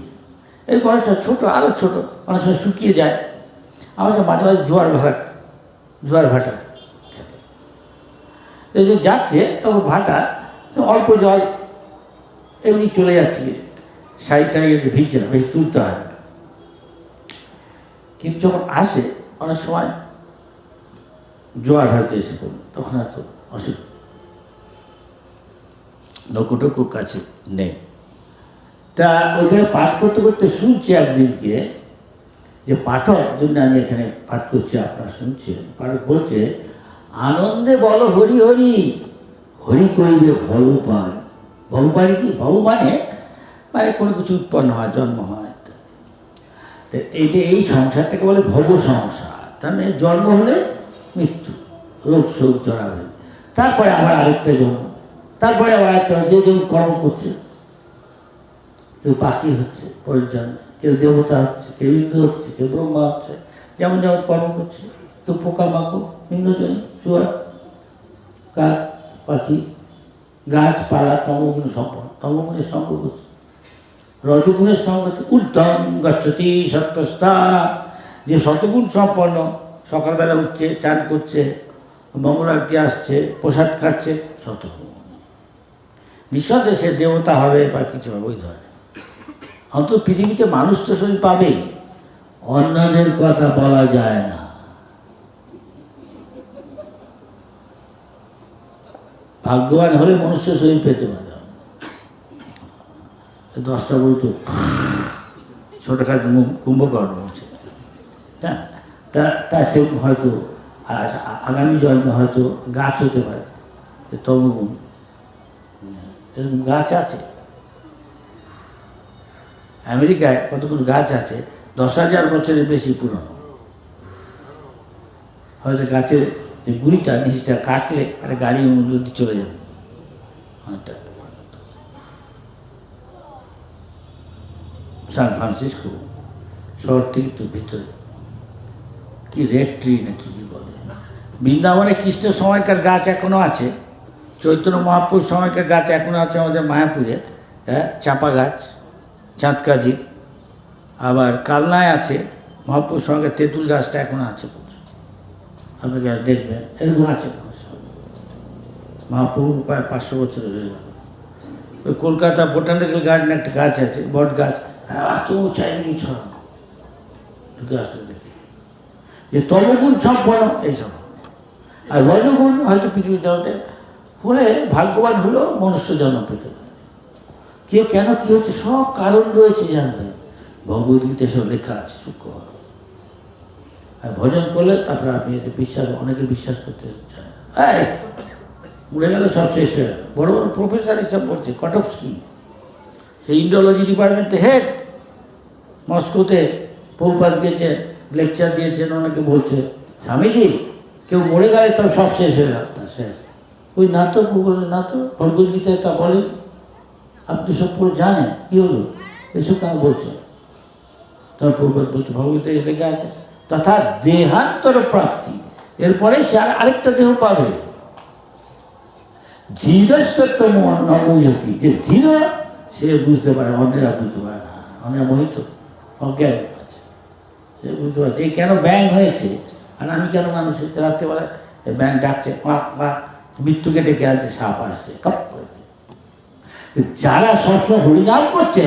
B: এই অনেক সময় ছোটো, আরও ছোটো, অনেক সময় শুকিয়ে যায়, আমার সব মাঝে মাঝে জোয়ার ভাটা এই যে যাচ্ছে, তখন ভাটা অল্প জল এমনি চলে যাচ্ছে, শাড়ি টাড়ি ভিজছে না, বেশি তুলতে হয় না। কিন্তু যখন আসে অনেক সময় জোয়ার হয়তো এসে পড়ল, তখন এত অসুবিধা, নৌকোটুকুর কাছে নেই। তা ওইখানে পাঠ করতে করতে শুনছি একদিনকে, যে পাঠক জন্য আমি এখানে পাঠ করছি, আপনারা শুনছেন, পাঠক বলছে, আনন্দে বলো হরি হরি, হরি করিবে ভগবান। ভগবান কি? ভব মানে কোনো কিছু উৎপন্ন হয়, জন্ম হয়। এই যে এই সংসারটাকে বলে ভব সংসার, তার মানে জন্ম হলে মৃত্যু, রোগ শোক জড়াবে, তারপরে আবার আরেকটা জন্ম, তারপরে আবার আরেকটা, যে যেমন কর্ম করছে, কেউ পাখি হচ্ছে পরের জন্ম, কেউ দেবতা হচ্ছে, কেউ ইন্দ্র হচ্ছে, কেউ ব্রহ্মা হচ্ছে, যেমন যেমন কর্ম করছে, কেউ পোকামাকড়, ভিন্নজনী, চুয়া, কাক, পাখি, গাছপালা, তমগুণ সম্পন্ন, তমগুণের সঙ্গ করছে, রজগুণের সঙ্গে হচ্ছে ঊর্ধ্বং গচ্ছতি সত্যস্থা, যে শতগুণ সম্পন্ন, সকালবেলা উঠছে, চান করছে, মঙ্গল আরতি আসছে, প্রসাদ খাচ্ছে, শতগুণ, নিঃসন্দেহে সে দেবতা হবে বা কিছু হবে ওই ধরনের। অন্তত পৃথিবীতে মানুষ তো শরীর পাবে, অন্যদের কথা বলা যায় না। ভাগ্যবান হলে মনুষ্য শরীর পেতে পারে। 10টা বলতো ছোটখাটো কুম্ভকর্ণ হচ্ছে, হ্যাঁ, তা সে হয়তো আগামী জন্মে হয়তো গাছ হতে পারে, তমগুণ, এরকম গাছ আছে আমেরিকায়, কতগুলো গাছ আছে 10,000 বছরের বেশি পুরনো, হয়তো গাছের যে গুড়িটা নিচটা কাটলে একটা গাড়ি যদি চলে যাবে। সান ফ্রান্সিসকো শহর থেকে একটু ভিতরে, কি রেড ট্রি না কি বলে, বৃন্দাবনে কৃষ্ণের সময়কার গাছ এখনো আছে, চৈতন্য মহাপ্রভুর সময়কার গাছ এখনো আছে আমাদের মায়াপুরে, হ্যাঁ, চাপা গাছ, চাঁদকাজির, আবার কালনায় আছে মহাপ্রভুর সময়কার তেঁতুল গাছটা এখনো আছে, আপনাকে দেখবেন এরকম আছে। মহাপ্রভু প্রায় 500 বছর হয়ে গেল। ওই কলকাতা বোটানিক্যাল গার্ডেনে একটা গাছ আছে, বট গাছ, এত চাইনি ছড়ানো, গাছটা দেখি যে তমগুণ সম্পন্ন এইসব, আর রজগুণ হয়তো পৃথিবীর জগতে হলে ভাগ্যবান হলেও মনুষ্য জন্ম পেতে পারে। কে কেন কি হচ্ছে সব কারণ রয়েছে, জানবে ভগবদ্গীতা সব লেখা আছে, সূক্ষ্ম। আর ভজন করলে তারপরে আপনি এতে বিশ্বাস, অনেকে বিশ্বাস করতে চান, হ্যাঁ উড়ে গেল, সব শেষ হয়ে গেল। বড় বড় প্রফেসর হিসাব বলছে, কটকস্কি, সেই ইন্ডোলজি ডিপার্টমেন্টে হেড, মস্কোতে প্রভুপাদ গিয়েছেন, লেকচার দিয়েছেন, অনেকে বলছে স্বামীজি কেউ মরে গেলে তার সব শেষ হয়ে গেল, তা শেষ ওই না তো, বলে না তো, ভগবদ্গীতায় তা বলে, আপনি সব পড়ে জানেন কি হলো, এসব কেন বলছেন? তার প্রভুপাদ বলছে ভগবদ্গীতায় লেখা আছে তথা দেহান্তর প্রাপ্তি, এরপরে সে আরেকটা দেহ পাবে। ধীরস্তম নময়তি, যে ধীর সে বুঝতে পারে, অন্যেরা বুঝতে পারে না, অন্যেরা মোহিত অজ্ঞান আছে, সে বুঝতে পারছে এই কেন ব্যাং হয়েছে, আর আমি কেন মানুষ হচ্ছে, রাত্রেবেলায় ব্যাং ডাকছে, মৃত্যুকে ডেকে আনছে, সাপ আসছে, কাপ করেছে। যারা সবসময় হরিনাম করছে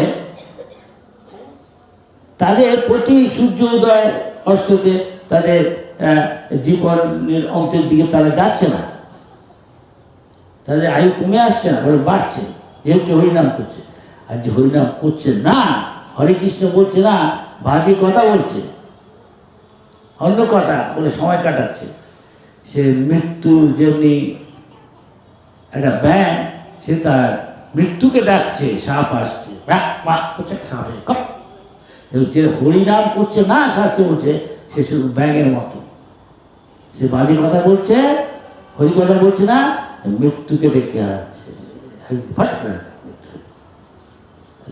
B: তাদের প্রতি সূর্য উদয় অস্ততে তাদের জীবনের অন্তের দিকে তারা যাচ্ছে না, তাদের আয়ু কমে আসছে না, বলে বাড়ছে, যেহেতু হরিনাম করছে। আর যে হরিনাম করছে না, হরে কৃষ্ণ বলছে না, বাজে কথা বলছে, অন্য কথা বলে সময় কাটাচ্ছে, সে মৃত্যু যেমনি একটা ব্যাং, সে তার মৃত্যুকে ডাকছে, সাপ আসছে, করছে, খাবে কপ। যে হরিনাম করছে না, শাস্ত্রে বলছে, সে শুধু ব্যাঙের মতো, সে বাজে কথা বলছে, হরি কথা বলছে না, মৃত্যুকে ডেকে আছে।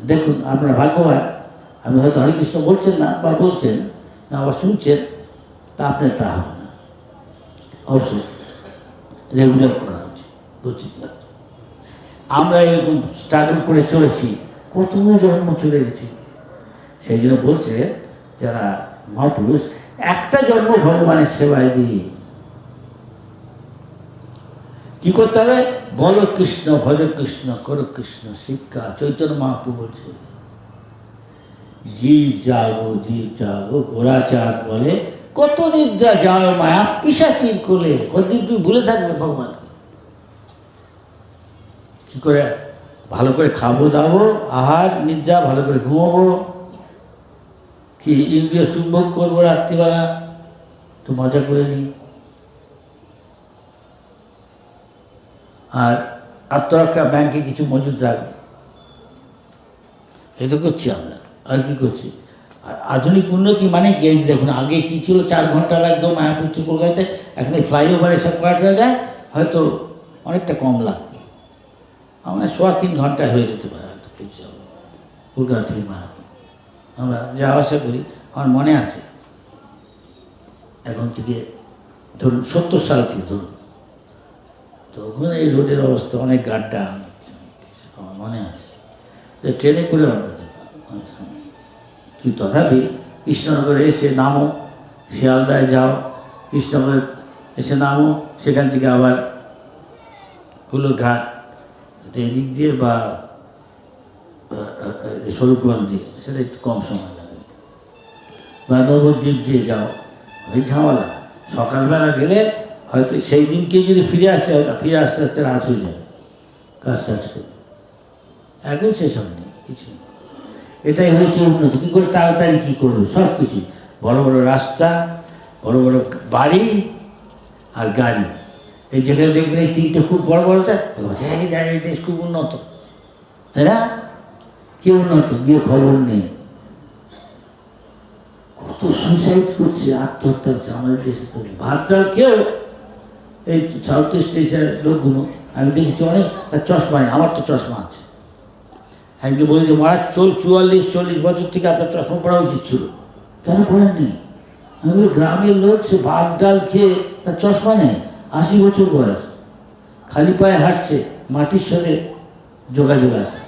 B: দেখুন আপনার ভাগ্যবান, আমি হয়তো হরে কৃষ্ণ বলছেন না বা বলছেন না, আবার শুনছেন, তা আপনার তা হবে না। অবশ্যই রেগুলার করা উচিত। আমরা এরকম স্ট্রাগল করে চলেছি, কত জন্ম চলে গেছি। সেই জন্য বলছে যারা মহাপুরুষ, একটা জন্ম ভগবানের সেবায় দিয়ে কি করতে হবে? বলো কৃষ্ণ, ভজ কৃষ্ণ, করো কৃষ্ণ শিক্ষা। চৈতন্য মহাপ্রভু বলছে, জীব জাগো, জীব জাগো, গোরাচাঁদ বলে কত নিদ্রা যাও মায়া পিশাচির কোলে। কতদিন তুমি ভুলে থাকবে ভগবানকে? কি করে ভালো করে খাবো দাবো, আহার নিদ্রা, ভালো করে ঘুমাবো, কি ইন্দ্রিয় সুভোগ করবো রাত্রিবেলা, তো মজা করে নিই। আর আত্মরক্ষা ব্যাংকে কিছু মজুদ রাখবে, এই তো করছি আমরা। আর কি করছি? আর আধুনিক উন্নতি মানে কি? এই দেখুন, আগে কি ছিল, 4 ঘন্টা লাগতো মায়াপুর থেকে কলকাতায়, এখন এই ফ্লাইওভারে সব কাটা দেয়, হয়তো অনেকটা কম লাগবে, আমরা 3.25 ঘন্টায় হয়ে যেতে পারে হয়তো কলকাতা থেকে মায়াপুর। আমরা যাওয়া আসা করি, আমার মনে আছে, এখন থেকে ধরুন 70 সাল থেকে ধরুন, তো ওখানে এই রোডের অবস্থা অনেক গাড্ডা, আমার মনে আছে যে ট্রেনে করে আমরা অনেক সময়। কিন্তু তথাপি কৃষ্ণনগরে এসে নামো, শিয়ালদায় যাও, কৃষ্ণনগরে এসে নামো, সেখান থেকে আবার হুলোর ঘাট, এদিক দিয়ে বা স্বরূপগঞ্জ দিয়ে, সেটা একটু কম সময় লাগে, বা নবদ্বীপ দিয়ে যাও, ওই ঝামেলা। সকালবেলা গেলে হয়তো সেই দিনকে যদি ফিরে আসে, ফিরে আসতে আসতে রাত হয়ে যাবে কাজ টাজ করে। এখন সেসব নেই, কিছু নেই। এটাই হয়েছে উন্নতি। কী করে তাড়াতাড়ি কী করবে? সব কিছু, বড় বড় রাস্তা, বড় বড় বাড়ি আর গাড়ি। এই যেখানে দেখবেন এই 3টে খুব বড় বড়টা, এই দেশ খুব উন্নত, তাই না? কি উন্নত? গিয়ে খবর নেই, কত সুইসাইড করছে, আত্মহত্যা করছে আমাদের দেশে। ভারতের কেউ এই সাউথ ইস্ট এশিয়ার লোকগুলো আমি দেখেছি অনেক, তার চশমা নেই, আমার তো চশমা আছে। একদিন বলি যে মহারাজ 44-40 বছর থেকে আপনার চশমা পড়া উচিত ছিল, কেন পড়েননি? আমি বলি গ্রামের লোক, সে ভাত ডাল খেয়ে তার চশমা নেই, 80 বছর বয়স, খালি পায়ে হাঁটছে, মাটির সঙ্গে যোগাযোগ আছে,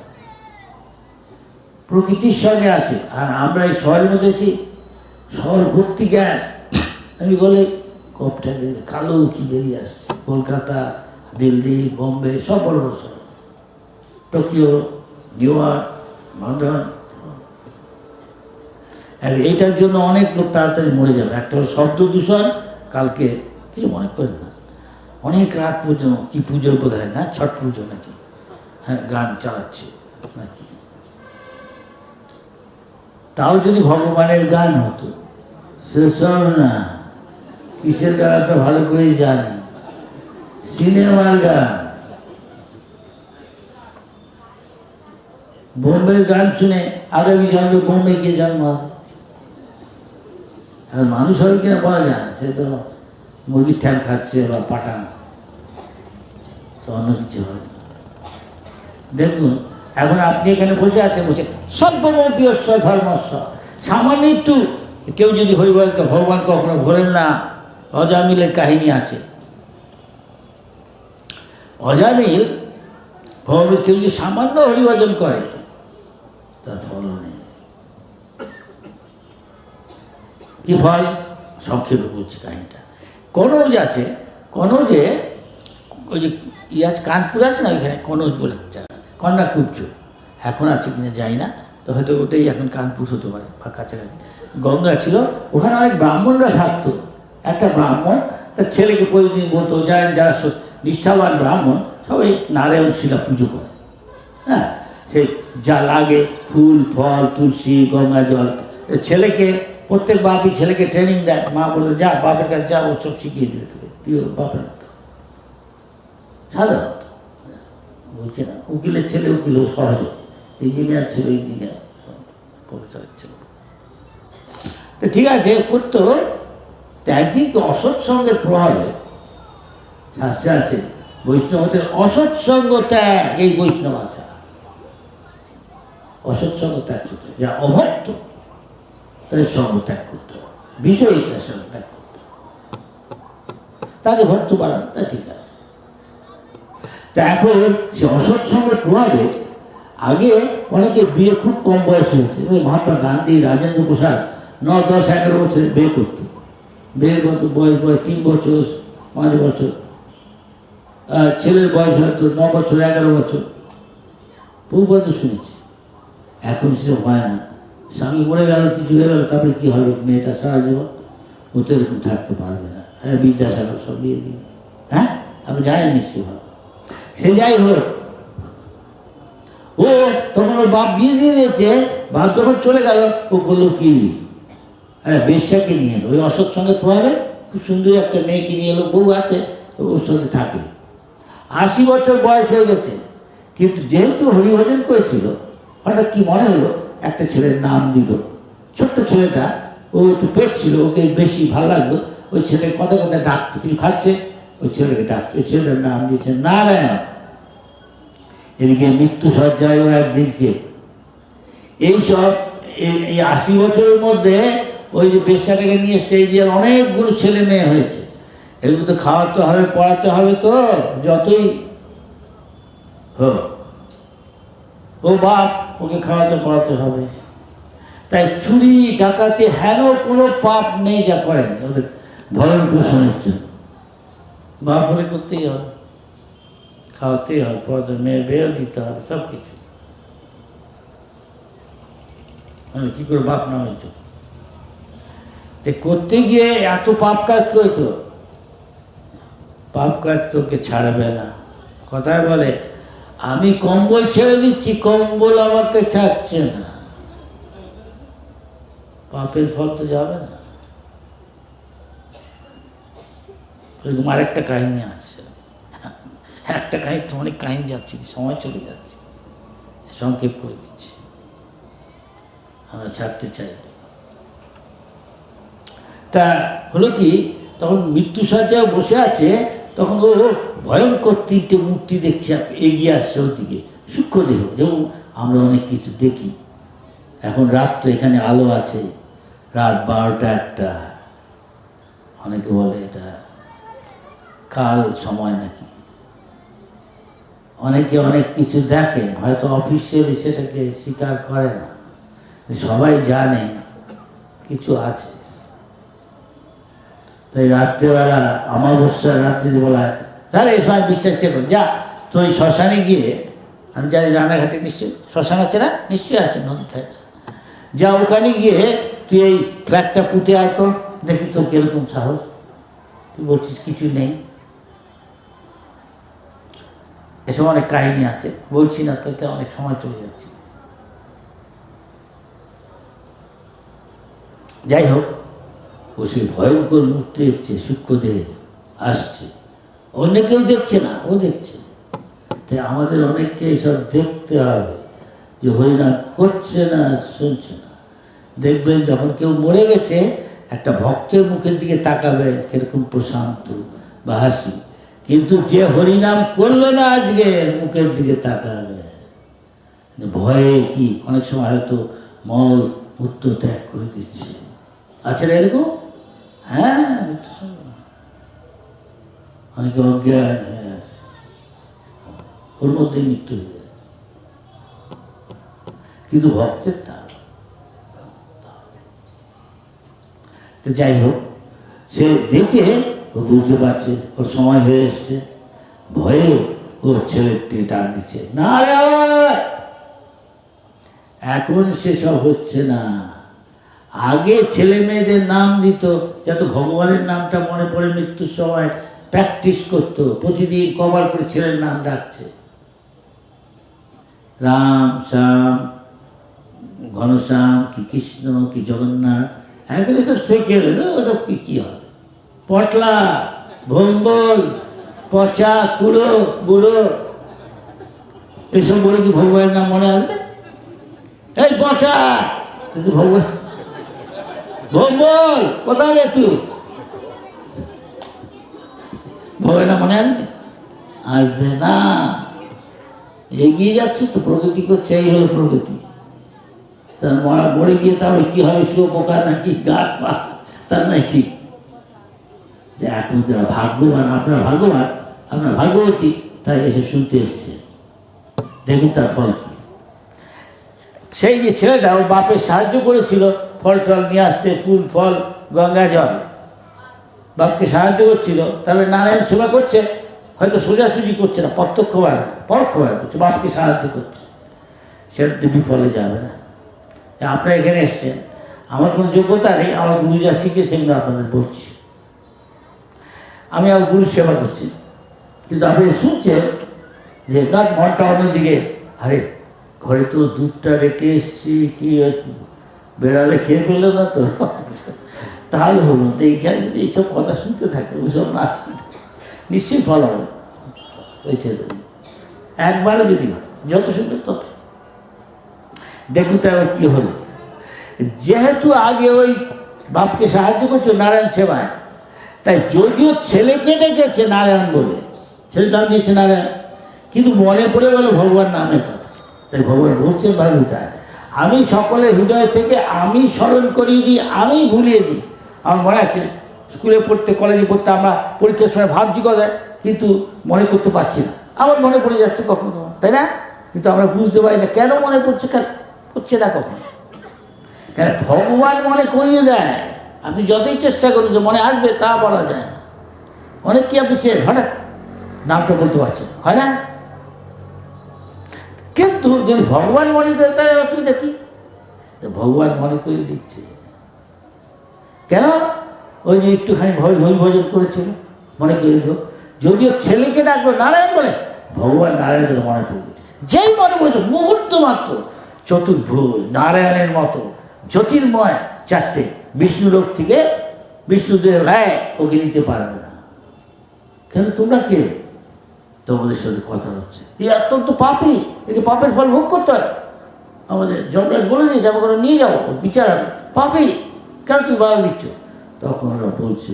B: প্রকৃতির সঙ্গে আছে। আর আমরা এই শহরের মধ্যে এসি, শহর ভর্তি গ্যাস। আমি বলে কপটা দিলে কালো কি বেরিয়ে আসছে। কলকাতা, দিল্লি, বোম্বে, সব বড় বড় শহর, টোকিও, নিউ ইয়র্ক, লন্ডন। এইটার জন্য অনেক লোক তাড়াতাড়ি মরে যাবে। একটা হলো শব্দ দূষণ, কালকে কিছু মনে করেন না, অনেক রাত পর্যন্ত, কি পুজোর বোধ হয় না, ছট পুজো নাকি, হ্যাঁ, গান চালাচ্ছে নাকি। তাও যদি ভগবানের গান হতো, সেসব না, কিসের গান আপনার ভালো করেই জানেন, সিনেমার গান। বোম্বের গান শুনে আগামী জন্মে বোম্বে গিয়ে জন্ম হবে। আর মানুষ হবে কিনা পাওয়া যায় না, সে তো মুরগির ঠ্যাং খাচ্ছে বা পাঠান, তো অন্য কিছু হবে। দেখুন এখন আপনি এখানে বসে আছেন, বসে সর্বমপ্রিয়স্ব ধর্মস্ব, সামান্য একটু কেউ যদি হরিবলকে, ভগবান কখনো ভোলেন না। অজামিলের কাহিনী আছে, অজামিল ভগবান কেউ যদি সামান্য হরিভজন করে, তার ফল নেই। কি ফল? সংক্ষেপে বলছি কাহিনীটা। কনৌজ আছে, কনৌজে ওই যে আছে কানপুর আছে না, ওইখানে কনৌজ বলে জায়গা আছে, কন্যাকুব্জ, এখন আছে কিনা যাই না, তো হয়তো ওটাই এখন কানপুর হতে পারে বা কাছাকাছি। গঙ্গা ছিল, ওখানে অনেক ব্রাহ্মণরা থাকতো। একটা ব্রাহ্মণ তার ছেলেকে প্রতিদিন বলতো, যারা নিষ্ঠাবান ব্রাহ্মণ সবাই নারায়ণ শিলা পুজো করে। হ্যাঁ, সে যা লাগে ফুল ফল তুলসী গঙ্গা জল, ছেলেকে প্রত্যেক বাপই ছেলেকে ট্রেনিং দেয়। মা বলে যা বাপের কাছে যা, ও সব শিখিয়ে দেবে তোকে, তুই বাপের মতো। সাধারণত বলছে না, উকিলের ছেলে উকিল সহজে, ইঞ্জিনিয়ার ছেলে ইঞ্জিনিয়ার, প্রফেসরের ছেলে। তো ঠিক আছে করতো। তো একদিন অসৎসঙ্গের প্রভাবে, শাস্ত্রে আছে বৈষ্ণবদের অসৎসঙ্গ ত্যাগ, এই বৈষ্ণব আছে অসৎসঙ্গ ত্যাগ করতে, যা অভক্ত তাদের সঙ্গ ত্যাগ করতে হবে, বিষয়ী তার সঙ্গ ত্যাগ করতে হবে, তাকে ভক্ত বানানো, তা ঠিক আছে। তা এখন সে অসৎসঙ্গের প্রভাবে আগে অনেকে বিয়ে খুব কম বয়সে হয়েছে। মহাত্মা গান্ধী, রাজেন্দ্র প্রসাদ 9, 10, 11 বছরে বিয়ে করতো। বিয়ের মতো বয়স 3 বছর 5 বছর, ছেলের বয়স হয়তো 9 বছর 11 বছর, পূর্বত শুনেছি। এখন সেসব হয় না। স্বামী মরে গেল, কিছু হয়ে গেল, তারপরে কী হবে? মেয়েটা সারা জীবন ও তো এরকম থাকতে পারবে না। হ্যাঁ, বিদ্যাসাগর সব বিয়ে দিন। হ্যাঁ, আপনি জানেন নিশ্চয়ই ভালো। সে যাই হোক, ও তখন ওর বাপ বিয়ে দিয়ে দিয়েছে। বাপ যখন চলে গেল, ও করলো কি, আরে বেশ্যাকে নিয়ে এলো। ওই অসৎসঙ্গে প্রভাবে খুব সুন্দর একটা মেয়েকে নিয়ে এলো, বউ আছে, ওর সাথে থাকে। 80 বছর বয়স হয়ে গেছে, কিন্তু যেহেতু হরিভজন করেছিল, হঠাৎ কি মনে হলো একটা ছেলের নাম দিল। ছোট্ট ছেলেটা, ও একটু পেট ছিল, ওকে বেশি ভালো লাগলো। ওই ছেলে কথা কথা ডাকছে, কিছু খাচ্ছে, ওই ছেলেকে ডাকছে। ওই ছেলেটার নাম দিয়েছে নারায়ণ। এদিকে মৃত্যু সজ্জায় ও একদিনকে। এইসব এই 80 বছরের মধ্যে ওই যে বেশ্যাটাকে নিয়ে সেই দিয়ে অনেকগুলো ছেলে মেয়ে হয়েছে। এগুলো তো খাওয়াতে হবে, পড়াতে হবে, তো যতই হোক ও বাপ, ওকে খাওয়াতে পড়াতে হবে। তাই চুরি ডাকাতি হেন কোনো পাপ নেই যা করেনি ওদের ভরণ পোষণের জন্য। বাপ হলে করতেই হবে, খাওয়াতেই হবে, পড়াতে, মেয়ের বিয়েও দিতে হবে, সব কিছু। কি করে বাপ না হয়েছে? করতে গিয়ে এত পাপ কাজ করেছো, পাপ কাজ তোকে ছাড়বে না। কথায় বলে, আমি কম্বল ছেড়ে দিচ্ছি, কম্বল আমাকে ছাড়ছে না। পাপের ফল তো যাবে না। এরকম আরেকটা কাহিনী আছে। একটা কাহিনী তো অনেক কাহিনী যাচ্ছে, সময় চলে যাচ্ছে, সংক্ষেপ করে দিচ্ছি, আমরা ছাড়তে চাই। তা হলো কি, তখন মৃত্যু সজ্জায় বসে আছে, তখন ও ভয়ঙ্কর 3টে মূর্তি দেখছে, এগিয়ে আসছে ওর দিকে, সূক্ষ্ম দেহ। যেমন আমরা অনেক কিছু দেখি, এখন রাত তো এখানে আলো আছে, রাত 12টা 1টা, অনেকে বলে এটা কাল সময় নাকি। অনেকে অনেক কিছু দেখেন, হয়তো অফিসিয়ালি সেটাকে স্বীকার করে না, সবাই জানে কিছু আছে। তাই রাত্রেবেলা, অমাবস্যার রাত্রে বলা হয়, তাহলে এই সময় বিশ্বাস করো, যা তো ওই শ্মশানে গিয়ে, আমি জানি রানাঘাটে নিশ্চয়ই শ্মশান আছে না, নিশ্চয়ই আছে, নদীতে আছে, যা ওখানে গিয়ে তুই এই ফ্ল্যাটটা পুঁতে আয়, তো দেখি তোর কিরকম সাহস। তুই বলছিস কিছু নেই। এসব অনেক কাহিনী আছে, বলছি না, তাতে অনেক সময় চলে যাচ্ছে। যাই হোক, ও সেই ভয়ঙ্কর মূর্তি দেখছে, সূক্ষ্মদেহ আসছে, অন্য কেউ দেখছে না, ও দেখছে। তাই আমাদের অনেককে এসব দেখতে হবে, যে হরিনাম করছে না, শুনছে না। দেখবেন যখন কেউ মরে গেছে, একটা ভক্তের মুখের দিকে তাকাবেন, কিরকম প্রশান্ত বা হাসি। কিন্তু যে হরিনাম করলো না, আজকে মুখের দিকে তাকাবে ভয়ে, কি অনেক সময় হয়তো মল মূত্র ত্যাগ করে দিচ্ছে। আছে না এরকম? হ্যাঁ, অনেকে অজ্ঞান হয়ে আছে, ওর মধ্যে মৃত্যু হয়ে যায়। কিন্তু ভক্তের তা। তো যাই হোক, সে দেখে ও বুঝতে পারছে ওর সময় হয়ে এসছে, ভয়ে ওর ছেলেটি ডাক দিচ্ছে, না রে, এখন সেসব হচ্ছে না। আগে ছেলে মেয়েদের নাম দিত, যাতে ভগবানের নামটা মনে পড়ে মৃত্যুর সময় প্র্যাকটিস করতো, প্রতিদিন কবার করে ছেলের নাম ডাকছে, রাম শ্যাম ঘনশ্যাম কি কৃষ্ণ কি জগন্নাথ, এগুলো সব শেখে ওসব কি হবে, পটলা ভম্বল পচা কুড়ো বুড়ো এসব বলে কি ভগবানের নাম মনে আসবে? এই পচা কিন্তু ভগবান ভম্বল কোথায় রে তুই, ভগবানের নাম মনে আসবে? আসবে না। এগিয়ে যাচ্ছে তো, প্রগতি করছে, এই হলো প্রগতি। তার মরে গিয়ে তাহলে কি হবে, শুয়োপোকা নাকি গাছ পা, তার নাই ঠিক। যে এখন যারা ভাগ্যবান, আপনার ভাগ্যবান, আপনার ভাগ্যবতী, তাই এসে শুনতে এসছে, দেখুন তার ফল কি। সেই যে ছেলেটা ওর বাপের সাহায্য করেছিল ফল টল নিয়ে আসতে, ফুল ফল গঙ্গা জল, বাপকে সাহায্য করছিল, তাহলে নারায়ণ সেবা করছে, হয়তো সোজাসুজি করছে না, প্রত্যক্ষবার পরোক্ষবার করছে, বাপকে সাহায্য করছে, সেটা তো বিফলে যাবে না। আপনারা এখানে এসছেন, আমার কোনো যোগ্যতা নেই, আমার গুরু যা শিখে সেগুলো আপনাদের বলছি, আমি আমার গুরু সেবা করছি। কিন্তু আপনি শুনছেন যে তার মনটা অন্যদিকে, আরে ঘরে তো দুধটা রেখে এসছি, কি বেড়ালে খেয়ে ফেললো না তো, তাহলে হলো তো। এইখানে যদি এইসব কথা শুনতে থাকে, ওইসব না শুনতে নিশ্চয়ই ফল হবে ওই ছেলে, একবারে যদি হয়, যত শুনবে তত। দেখুন তাই কি হলো, যেহেতু আগে ওই বাপকে সাহায্য করছো নারায়ণ সেবায়, তাই যদিও ছেলেকে ডেকেছে নারায়ণ বলে, ছেলে নাম দিয়েছে নারায়ণ, কিন্তু মনে পড়ে গেল ভগবান নামের কথা। তাই ভগবান বলছেন ভাগবতায়, আমি সকলের হৃদয় থেকে আমি স্মরণ করিয়ে দিই, আমি ভুলিয়ে দিই। আমার মনে আছে স্কুলে পড়তে, কলেজে পড়তে, আমরা পরীক্ষার সময় ভাবছি কথা, কিন্তু মনে করতে পারছি না, আবার মনে পড়ে যাচ্ছে কখনো কখনো, তাই না? কিন্তু আমরা বুঝতে পারি না কেন মনে পড়ছে, কেন পড়ছে না কখন, কেন ভগবান মনে করিয়ে দেয়। আপনি যতই চেষ্টা করুন যে মনে আসবে, তা বলা যায় না। অনেক কি আপনি চেয়ে হঠাৎ নামটা বলতে পারছেন, হয় না? কিন্তু যদি ভগবান মনে দেয়, তাই অসুবিধা কি? ভগবান মনে করে দিচ্ছে কেন? ওই যে একটুখানি ভজন করেছিল, মনে করে দিল। যদিও ছেলেকে ডাকলো নারায়ণ বলে, ভগবান নারায়ণ বলে মনে পড়ে, যেই মনে পড়েছে মুহূর্ত মাত্র, চতুর্ভুজ নারায়ণের মতো জ্যোতির্ময় চারটে, বিষ্ণু লোক থেকে বিষ্ণুদেব ওকে নিতে পারবে না। কেন? তোমরা কে? তোমাদের সাথে কথা হচ্ছে, এই অত্যন্ত পাপী, একে পাপের ফল ভোগ করতে হয়। আমাদের যমরাজ বলে দিয়েছে, আমাকে ওরা নিয়ে যাবো, বিচার হবে, পাপী, কেন তুমি বাধা দিচ্ছ? তখন ওরা বলছে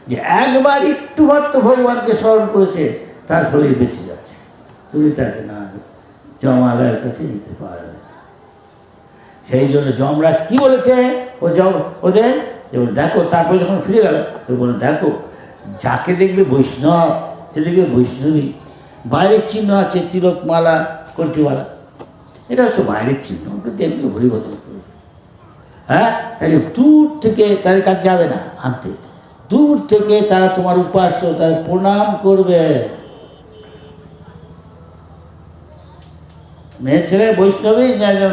B: যে একবার একটু মাত্র ভগবানকে স্মরণ করেছে, তার ফলেই বেঁচে যাচ্ছে, তুমি তাকে না যমালয়ের কাছে নিতে পারবে। সেই জন্য যমরাজ কি বলেছে ওদের, দেখো, তারপরে যখন ফিরে গেল বলে, দেখো যাকে দেখবে বৈষ্ণব, সে দেখবে বৈষ্ণবী, বাইরের চিহ্ন আছে, তিলক মালা কণ্ঠিমালা, এটা হচ্ছে বাইরের চিহ্ন, দেখবে হরিভজন করবে। হ্যাঁ, তাহলে দূর থেকে তাদের কাছে যাবে না আনতে, দূর থেকে তারা তোমার উপাস্য, তারা প্রণাম করবে। মেয়ে ছেলে বৈষ্ণবী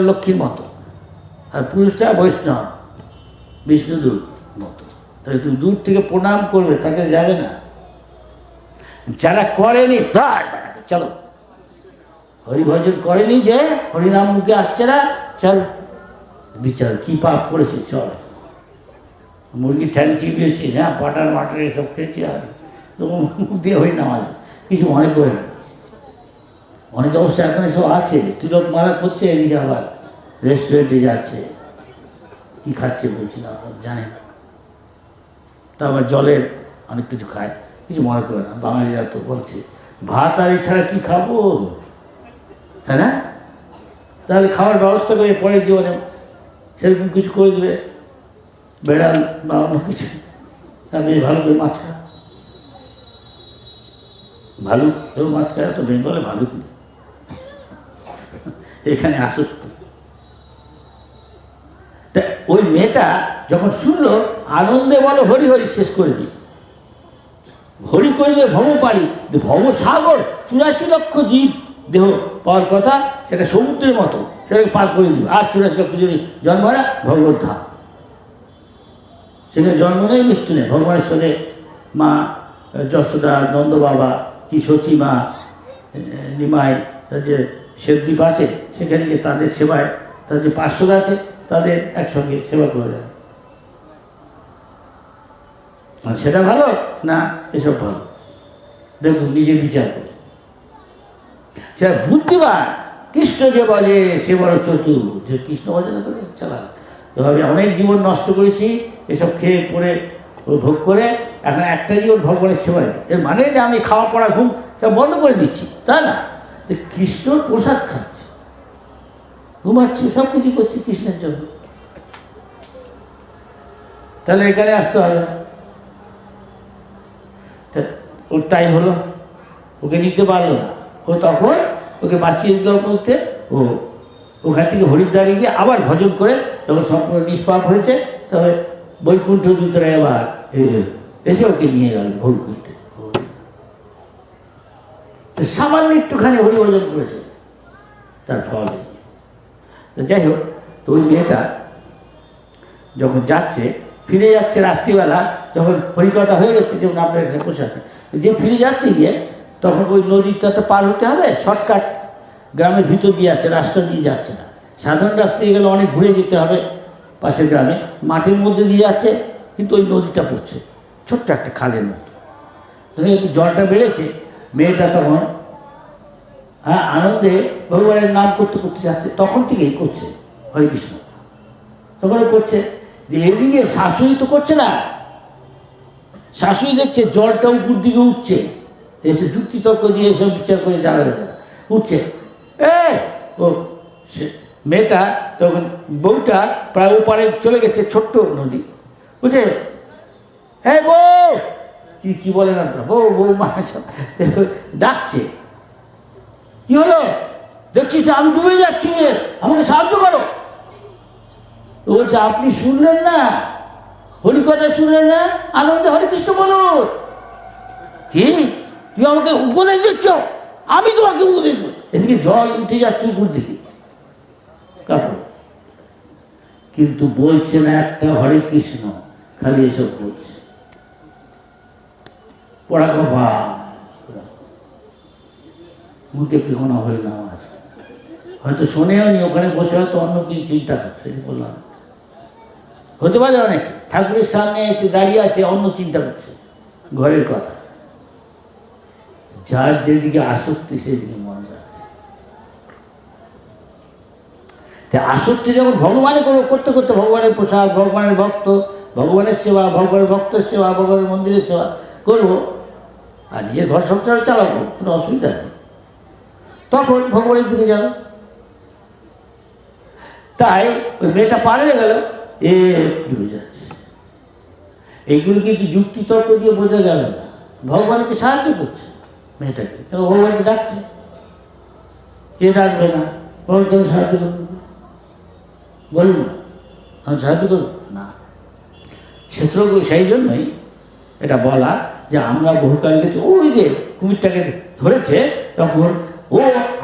B: লক্ষ্মীর মতো, আর পুরুষটা বৈষ্ণব বিষ্ণুদূত মতো, তাহলে তুমি দূর থেকে প্রণাম করবে, তাকে যাবে না। যারা করেনি, চলো, হরিভজন করেনি, যে হরিনাম মুখে আসছে না, চল বিচার কি পাপ করেছে, চল, মুরগি ঠ্যাং চিপিয়েছিস, হ্যাঁ, বাটার মাটার এসব খেয়েছি, আর তোমার মুখ দিয়ে হরিনাম আসবে, কিছু মনে করে না। অনেক অবস্থা এখন এসব আছে, তিলক মালা করছে, এদিকে আবার রেস্টুরেন্টে যাচ্ছে, কি খাচ্ছে বলছি না, জানেন, তারপর জলের অনেক কিছু খায়, কিছু মনে করে না। বাঙালিরা তো বলছে ভাত আর এছাড়া কি খাবো, তাই না? তাহলে খাওয়ার ব্যবস্থা করে পরের জীবনে সেরকম কিছু করে দেবে, বেড়াল বা অন্য কিছু, তাহলে ভালো করে মাছ খায়, ভালুক এবং মাছ খায়, তো বেঙ্গলে ভালুক নেই, এখানে আসক্ত। তা ওই মেয়েটা যখন শুনলো, আনন্দে বলো হরি হরি, শেষ করে দিই, হরি করলে ভব পারি, ভবসাগর 84 লক্ষ জীব দেহ পাওয়ার কথা, সেটা সমুদ্রের মতো, সেটাকে পার করে দিবে। আর 84 লক্ষ যদি জন্ম হয় না, ভগবত ধাম, সেখানে জন্ম নেই, মৃত্যু নেই, ভগবানের সঙ্গে মা যশোদা, নন্দ বাবা, কি সচিমা, নিমাই, তার যে সেবদ্বীপ আছে সেখানে গিয়ে তাদের সেবায়, তার যে পার্শ্বদ আছে তাদের একসঙ্গে সেবা করে যায়। আর সেটা ভালো না এসব ভালো? দেখুন নিজে বিচার করে। সেটা বুদ্ধিমান। কৃষ্ণ যে বলে সে বড় চতুর, যে কৃষ্ণ বলে না করে চালা। এভাবে অনেক জীবন নষ্ট করেছি এসব খেয়ে পড়ে ভোগ করে, এখন একটা জীবন ভগবানের সেবায়। এর মানে যে আমি খাওয়া পড়া ঘুম সব বন্ধ করে দিচ্ছি তা না, যে কৃষ্ণর প্রসাদ খাচ্ছি, ঘুমাচ্ছি, সব কিছু করছি কৃষ্ণের জন্য। তাহলে এখানে আসতে হবে না। ওর তাই হলো, ওকে নিতে পারলো না। ও তখন ওকে বাঁচিয়ে দিল বলতে, ও ওখান থেকে হরিদ্বারে গিয়ে আবার ভজন করে যখন সম্পূর্ণ নিষ্পাপ হয়েছে, তবে বৈকুণ্ঠ দূতরা এবার এসে ওকে নিয়ে গেল বৈকুণ্ঠে। সামান্য একটুখানি হরিভজন করেছে, তার ফল। যাই হোক, তো ওই মেয়েটা যখন যাচ্ছে, ফিরে যাচ্ছে রাত্রিবেলা, যখন হরিকথা হয়ে গেছে, যেমন আপনার এখানে পোষাতে যে ফিরে যাচ্ছে গিয়ে, তখন ওই নদীটা তো পার হতে হবে, শর্টকাট গ্রামের ভিতর দিয়ে যাচ্ছে, রাস্তা দিয়ে যাচ্ছে না। সাধারণ রাস্তা দিয়ে গেলে অনেক ঘুরে যেতে হবে পাশের গ্রামে, মাঠের মধ্যে দিয়ে যাচ্ছে, কিন্তু ওই নদীটা পড়ছে ছোট্ট একটা খালের মতো। একটু জলটা বেড়েছে, মেয়েটা তখন আনন্দে ভগবানের নাম করতে করতে যাচ্ছে, তখন থেকেই করছে হরে কৃষ্ণ। তখন করছে যে এদিকে শাশুড়ি তো করছে না, শাশুড়ি দেখছে জলটা উপর দিকে উঠছে, এসে যুক্তিতর্ক দিয়ে এসব বিচার করে জানা যাবে না, উঠছে। ও মেয়েটা তখন, বউটা প্রায় ওপারে চলে গেছে, ছোট্ট নদী, বুঝছে? হ্যাঁ বউ, কি বলে না, বউ বউ মা সব ডাকছে। কি হলো? দেখছিস আমি ডুবে যাচ্ছি, আমাকে সাহায্য করো। তো বলছে আপনি শুনলেন না, হরিকথা শুনলেন না, আনন্দে হরে কৃষ্ণ বলুন। কি তুই আমাকে উপদেশ দিচ্ছ? আমি তোমাকে উপদেশ দেব? এদিকে জল উঠে যাচ্ছে উপর দিকে, কাপড়, কিন্তু বলছে না একটা হরে কৃষ্ণ, খালি এসব বলছে। পড়া কবা মুখে কি কোনো হলে না, হয়তো শোনেও নি, ওখানে বসে হয়তো অন্য কিছু চিন্তা করছে। বললাম হতে পারে অনেক ঠাকুরের সামনে এসে দাঁড়িয়ে আছে, অন্য চিন্তা করছে, ঘরের কথা। যার যেদিকে আসক্তি সেদিকে মন যাচ্ছে। আসক্তি যখন ভগবানের করতে করতে, ভগবানের প্রসাদ, ভগবানের ভক্ত, ভগবানের সেবা, ভগবানের ভক্তের সেবা, ভগবানের মন্দিরের সেবা করবো, আর নিজের ঘর সংসার চালাবো, কোনো অসুবিধা নেই, তখন ভগবানের দিকে যাবে। তাই ওই মেয়েটা পার হয়ে গেল, ডুবে যাচ্ছে। এইগুলো কিন্তু যুক্তিতর্ক দিয়ে বোঝা গেল না, ভগবানকে সাহায্য করছে মেয়েটাকে, কেন ভগবানকে ডাকছে। কে ডাকবে না? ভগবানকে আমি সাহায্য করবো, বলুন আমি সাহায্য করবো না। ক্ষেত্রজ্ঞ সেই জন্যই এটা বলা যে আমরা বহুকাল গেছি, ওই যে কুমিরটাকে ধরেছে, তখন ও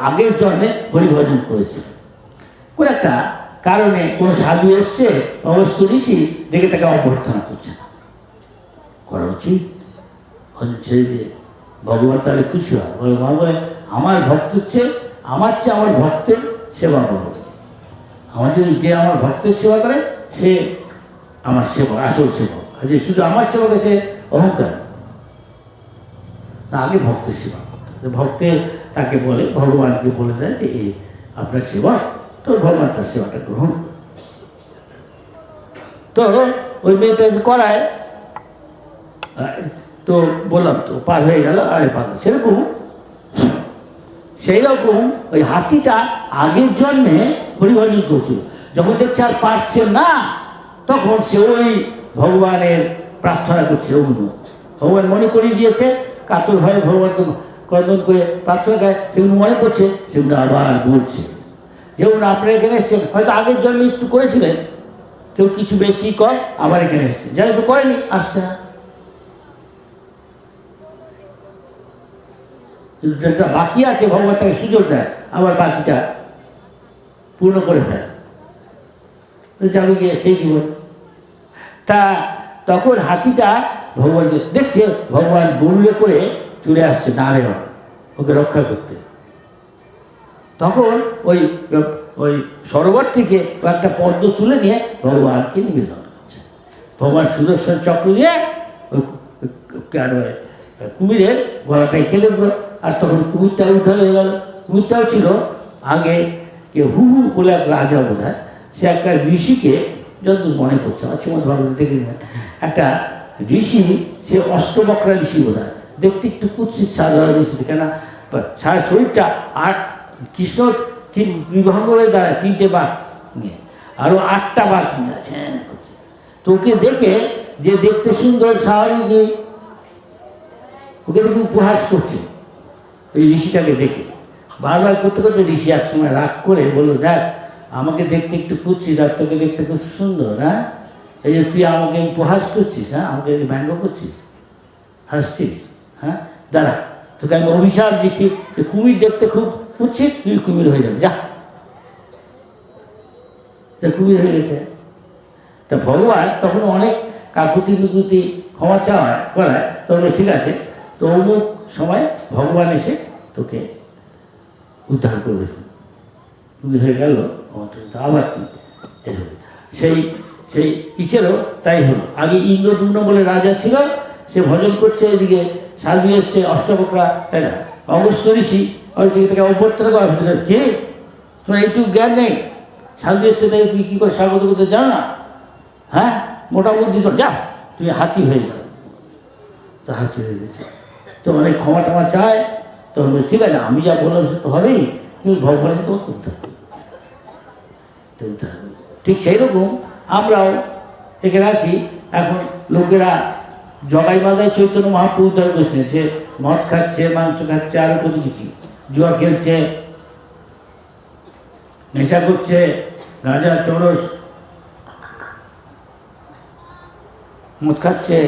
B: আগের জন্মে হরিভজন করেছে। কোন একটা কারণে কোনো সাধু এসছে, অবস্থ ঋষি দেখে তাকে অভ্যর্থনা করছে না, করা উচিত হচ্ছে যে ভগবান তাহলে খুশি হয়। ভগবান বলে আমার ভক্ত হচ্ছে, আমার চেয়ে আমার ভক্তের সেবা করবে। আমার যে আমার ভক্তের সেবা করে সে আমার সেবক, আসল সেবক। যে শুধু আমার সেবক সে অহংকার, তা আগে ভক্তের সেবা করতে হবে। ভক্তের তাকে বলে, ভগবানকে বলে দেয় যে এই আপনার সেবা, তো ভগবান তার সেবাটা গ্রহণ করে। তো ওই মেয়েটা করায়, তো বললাম তো পার হয়ে গেল, আরে পার। সেরকম সেই রকম ওই হাতিটা আগের জন্মে হরিভজন করছিল, যখন দেখছে আর পারছে না, তখন সে ওই ভগবানের প্রার্থনা করছে। ভগবান মনে করিয়ে দিয়েছে, কাতর ভয়ে ভগবানকে ক্রন্দন করে প্রার্থনা করে, সেগুলো মনে করছে, সেগুলো আবার বলছে। যেমন আপনারা এখানে এসছেন, হয়তো আগের জন্মে একটু করেছিলেন, কেউ কিছু বেশি কর, আবার এখানে এসছে, যারা একটু করেনি আসছে না। যেটা বাকি আছে ভগবান তাকে সুযোগ দেয়, আবার বাকিটা পূর্ণ করে ফেলে, যাবে গিয়ে সেই জীবন। তা তখন হাতিটা ভগবানকে দেখছে ভগবান গরুড়ে করে চলে আসছে নারায়ণ ওকে রক্ষা করতে। তখন ওই ওই সরোবর থেকে একটা পদ্ম তুলে নিয়ে ভগবানকে নিবেদন করছে। ভগবান সুদর্শন চক্র দিয়ে ওই কুমিরের গলাটাই কেটে দিল। আর তখন কুমিরটা উদ্ধার হয়ে গেল। কুমিরটাও ছিল আগে কে হু হু বলে এক রাজা বোধ হয়, সে একটা ঋষিকে, যতদূর মনে করছে আমার শ্রীমদ ভাগবত দেখে নেন, একটা ঋষি, সে অষ্টবক্রা ঋষি বোধ হয়, দেখতে একটু কুৎসিত সাধারণ ঋষি, কেন সারা শরীরটা। আর কৃষ্ণ বিভঙ্গ হয়ে দাঁড়ায় 3টে বাঘ নিয়ে, আরও 8টা বাঘ নিয়ে আছে। তোকে দেখে যে দেখতে সুন্দর স্বাভাবিক, ওকে দেখে উপহাস করছে ওই ঋষিটাকে দেখে। বারবার করতে করতে ঋষি একসময় রাগ করে বললো, দেখ আমাকে দেখতে একটু কুৎসিত আর তোকে দেখতে খুব সুন্দর, হ্যাঁ, এই যে তুই আমাকে উপহাস করছিস, হ্যাঁ, আমাকে ব্যঙ্গ করছিস, হাসছিস, হ্যাঁ, দাঁড়া তোকে আমি অভিশাপ দিচ্ছি, কুমির দেখতে খুব কুৎসিত, তুই কুমির হয়ে যাবে, যা। তা কুমির হয়ে গেছে। তা ভগবান তখন অনেক কাকুতি মিকুতি ক্ষমা চাওয়া করায়, তখন ঠিক আছে, তো অমুক সময় ভগবান এসে তোকে উদ্ধার করবে। কুমির হয়ে গেল, আবার তুই সেই সেই কিসেরও তাই হলো। আগে ইন্দ্রদুম্ন বলে রাজা ছিল, সে ভজন করছে, এদিকে সাধু এসছে অষ্টবক্রা, তাই না, অগস্ত্য ঋষি থেকে অভ্যর্থনা করা হতে পারে। কে তোমার এইটুকু জ্ঞান নেই? সাধু এসছে তাই তুই কী করে স্বাগত করতে জানো না? হ্যাঁ, মোটা বুদ্ধি তো, যা তুই হাতি হয়ে যাও। তো হাতি হয়ে গেছে। তো অনেক ক্ষমা টমা চায়, তো ঠিক আছে আমি যা বললাম সে তো হবেই, কিন্তু ভগবানের তো করতে হবে। ঠিক সেই রকম আমরাও এখানে আছি। এখন লোকেরা জগাই বাঁধায় চৈতন্য মহাপ্রভু উদ্ধার করছে, সে মদ খাচ্ছে, মাংস খাচ্ছে, আরো কত কিছু, জুয়া খেলছে, নেশা করছে, গাঁজা চরস মদ খাচ্ছে।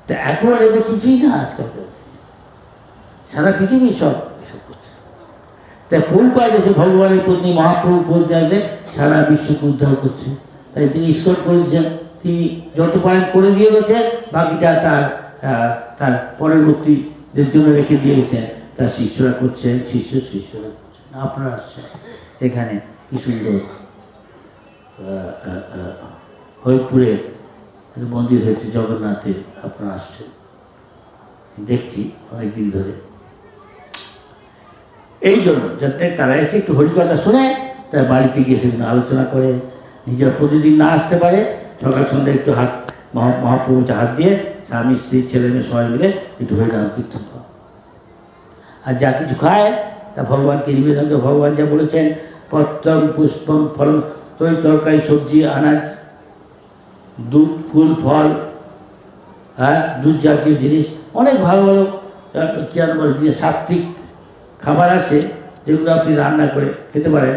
B: তা এখন এদের কিছুই না, আজকাল সারা পৃথিবী সব এসব করছে। তাই প্রভুপাদ এসে ভগবানের পত্নী মহাপ্রভু পৌঁছে আসে, সারা বিশ্বকে উদ্ধার করছে। তাই তিনি ইস্কন করেছেন, তিনি যত পারেন করে দিয়ে গেছেন, বাকিটা তার পরবর্তীদের জন্য রেখে দিয়ে গেছেন, তার শিষ্যরা করছেন, শিষ্যরা করছেন। আপনারা আসছেন এখানে, কি সুন্দর হরিপুরে মন্দির হয়েছে জগন্নাথের, আপনারা আসছেন, দেখছি অনেকদিন ধরে। এই জন্য যাতে তারা এসে একটু হরিকথা শোনে, তার বাড়িতে গিয়ে সেগুলো আলোচনা করে, নিজেরা প্রতিদিন না আসতে পারে, সকাল সন্ধ্যা একটু হাত মহাপ্রভুতে হাত দিয়ে স্বামী স্ত্রী ছেলে মেয়ে সবাই মিলে একটু হরিনাম কীর্তন করে। আর যা কিছু খায় তা ভগবানকে নিবেদন করে। ভগবান যা বলেছেন, পত্রম পুষ্পম ফল, তরকারি সবজি আনাজ, দুধ ফুল ফল, হ্যাঁ, দুধ জাতীয় জিনিস, অনেক ভালো ভালো কী আর বলে যে সাত্বিক খাবার আছে, যেগুলো আপনি রান্না করে খেতে পারেন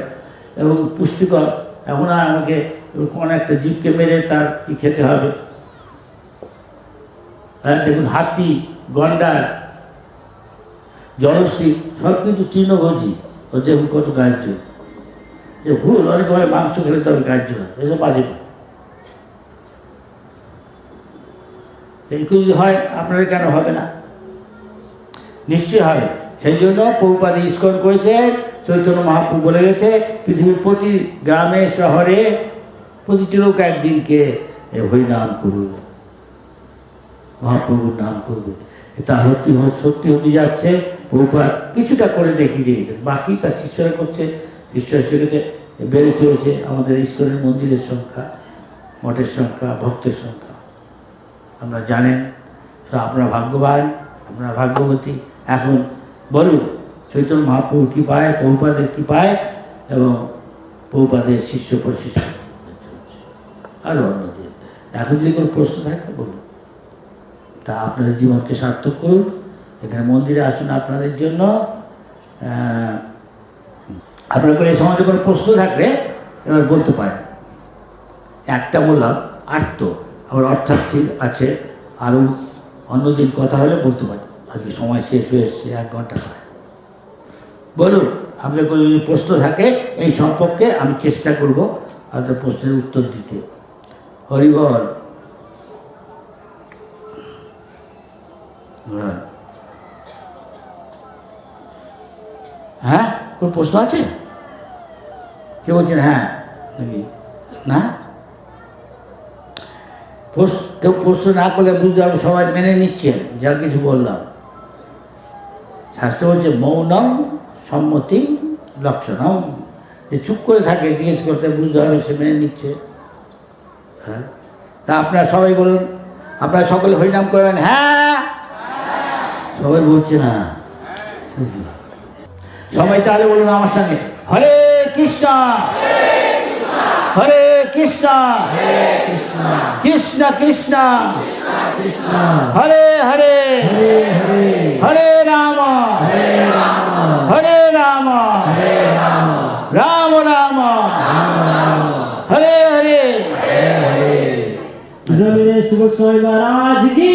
B: এবং পুষ্টিকর। এখন আর আমাকে কোনো একটা জীবকে মেরে তার কি খেতে হবে? হ্যাঁ, দেখুন হাতি, গন্ডার, জলস্থি সব কিন্তু তৃণভোজী, ও যেমন কত গ্রাহ্য, যে ভুল অনেক বলে মাংস খেলে তবে গ্রাহ্য হয়, এসব বাজে। এইগুলো যদি হয় আপনাদের কেন হবে না? নিশ্চয়ই হবে। সেই জন্য প্রভুপাদ ইস্কন করেছে, চৈতন্য মহাপ্রভু বলে গেছে, পৃথিবীর প্রতি গ্রামে শহরে প্রতিটি লোক একদিনকে হরিনাম করবে, মহাপ্রভুর নাম করবে। তা সত্যি হতে যাচ্ছে। প্রভুপাদ কিছুটা করে দেখিয়ে দিয়েছেন, বাকি তার শিষ্যরা করছে। শিষ্যরা বেড়ে চলেছে আমাদের ইস্কনের মন্দিরের সংখ্যা, মঠের সংখ্যা, ভক্তের সংখ্যা। আমরা জানেন, আপনারা ভাগ্যবান, আপনারা ভাগ্যবতী। এখন বলুন চৈতন্য মহাপ্রভু কী পায়, প্রভুপাদের কী পায়, এবং প্রভুপাদের শিষ্য প্রশিষ্য আরও অন্যদের। এখন যদি কোনো প্রশ্ন থাকে বলুন, তা আপনাদের জীবনকে সার্থক করুন। এখানে মন্দিরে আসুন আপনাদের জন্য। আপনার এই সমাজে কোনো প্রশ্ন থাকলে এবার বলতে পারেন। একটা বললাম, আর্ত আবার অর্থার্থী আছে, আরও অন্যদিন কথা হলে বলতে পারি। আজকে সময় শেষ হয়ে এসছে, 1 ঘন্টা প্রায়। বলুন আপনার কোনো যদি প্রশ্ন থাকে এই সম্পর্কে, আমি চেষ্টা করব আপনার প্রশ্নের উত্তর দিতে। হরি বল। হ্যাঁ। হ্যাঁ, কোন প্রশ্ন আছে? কে বলছেন হ্যাঁ নাকি না? কেউ প্রশ্ন না করলে বুঝতে হবে সবাই মেনে নিচ্ছেন যা কিছু বললাম। শাস্ত্র বলছে মৌনম সম্মতি লক্ষণম, যে চুপ করে থাকে জিজ্ঞেস করতে বুঝতে হবে সে মেনে নিচ্ছে। হ্যাঁ, তা আপনারা সবাই বলুন, আপনারা সকলে হরিনাম করবেন। হ্যাঁ, সবাই বলছে না। সবাই তাহলে বলুন আমার সঙ্গে, হরে কৃষ্ণ হরে কৃষ্ণ কৃষ্ণ কৃষ্ণ হরে হরে হরে রাম হরে রাম রাম রাম হরে হরে।
A: জমিনে সুবক স্বামী মহারাজ কি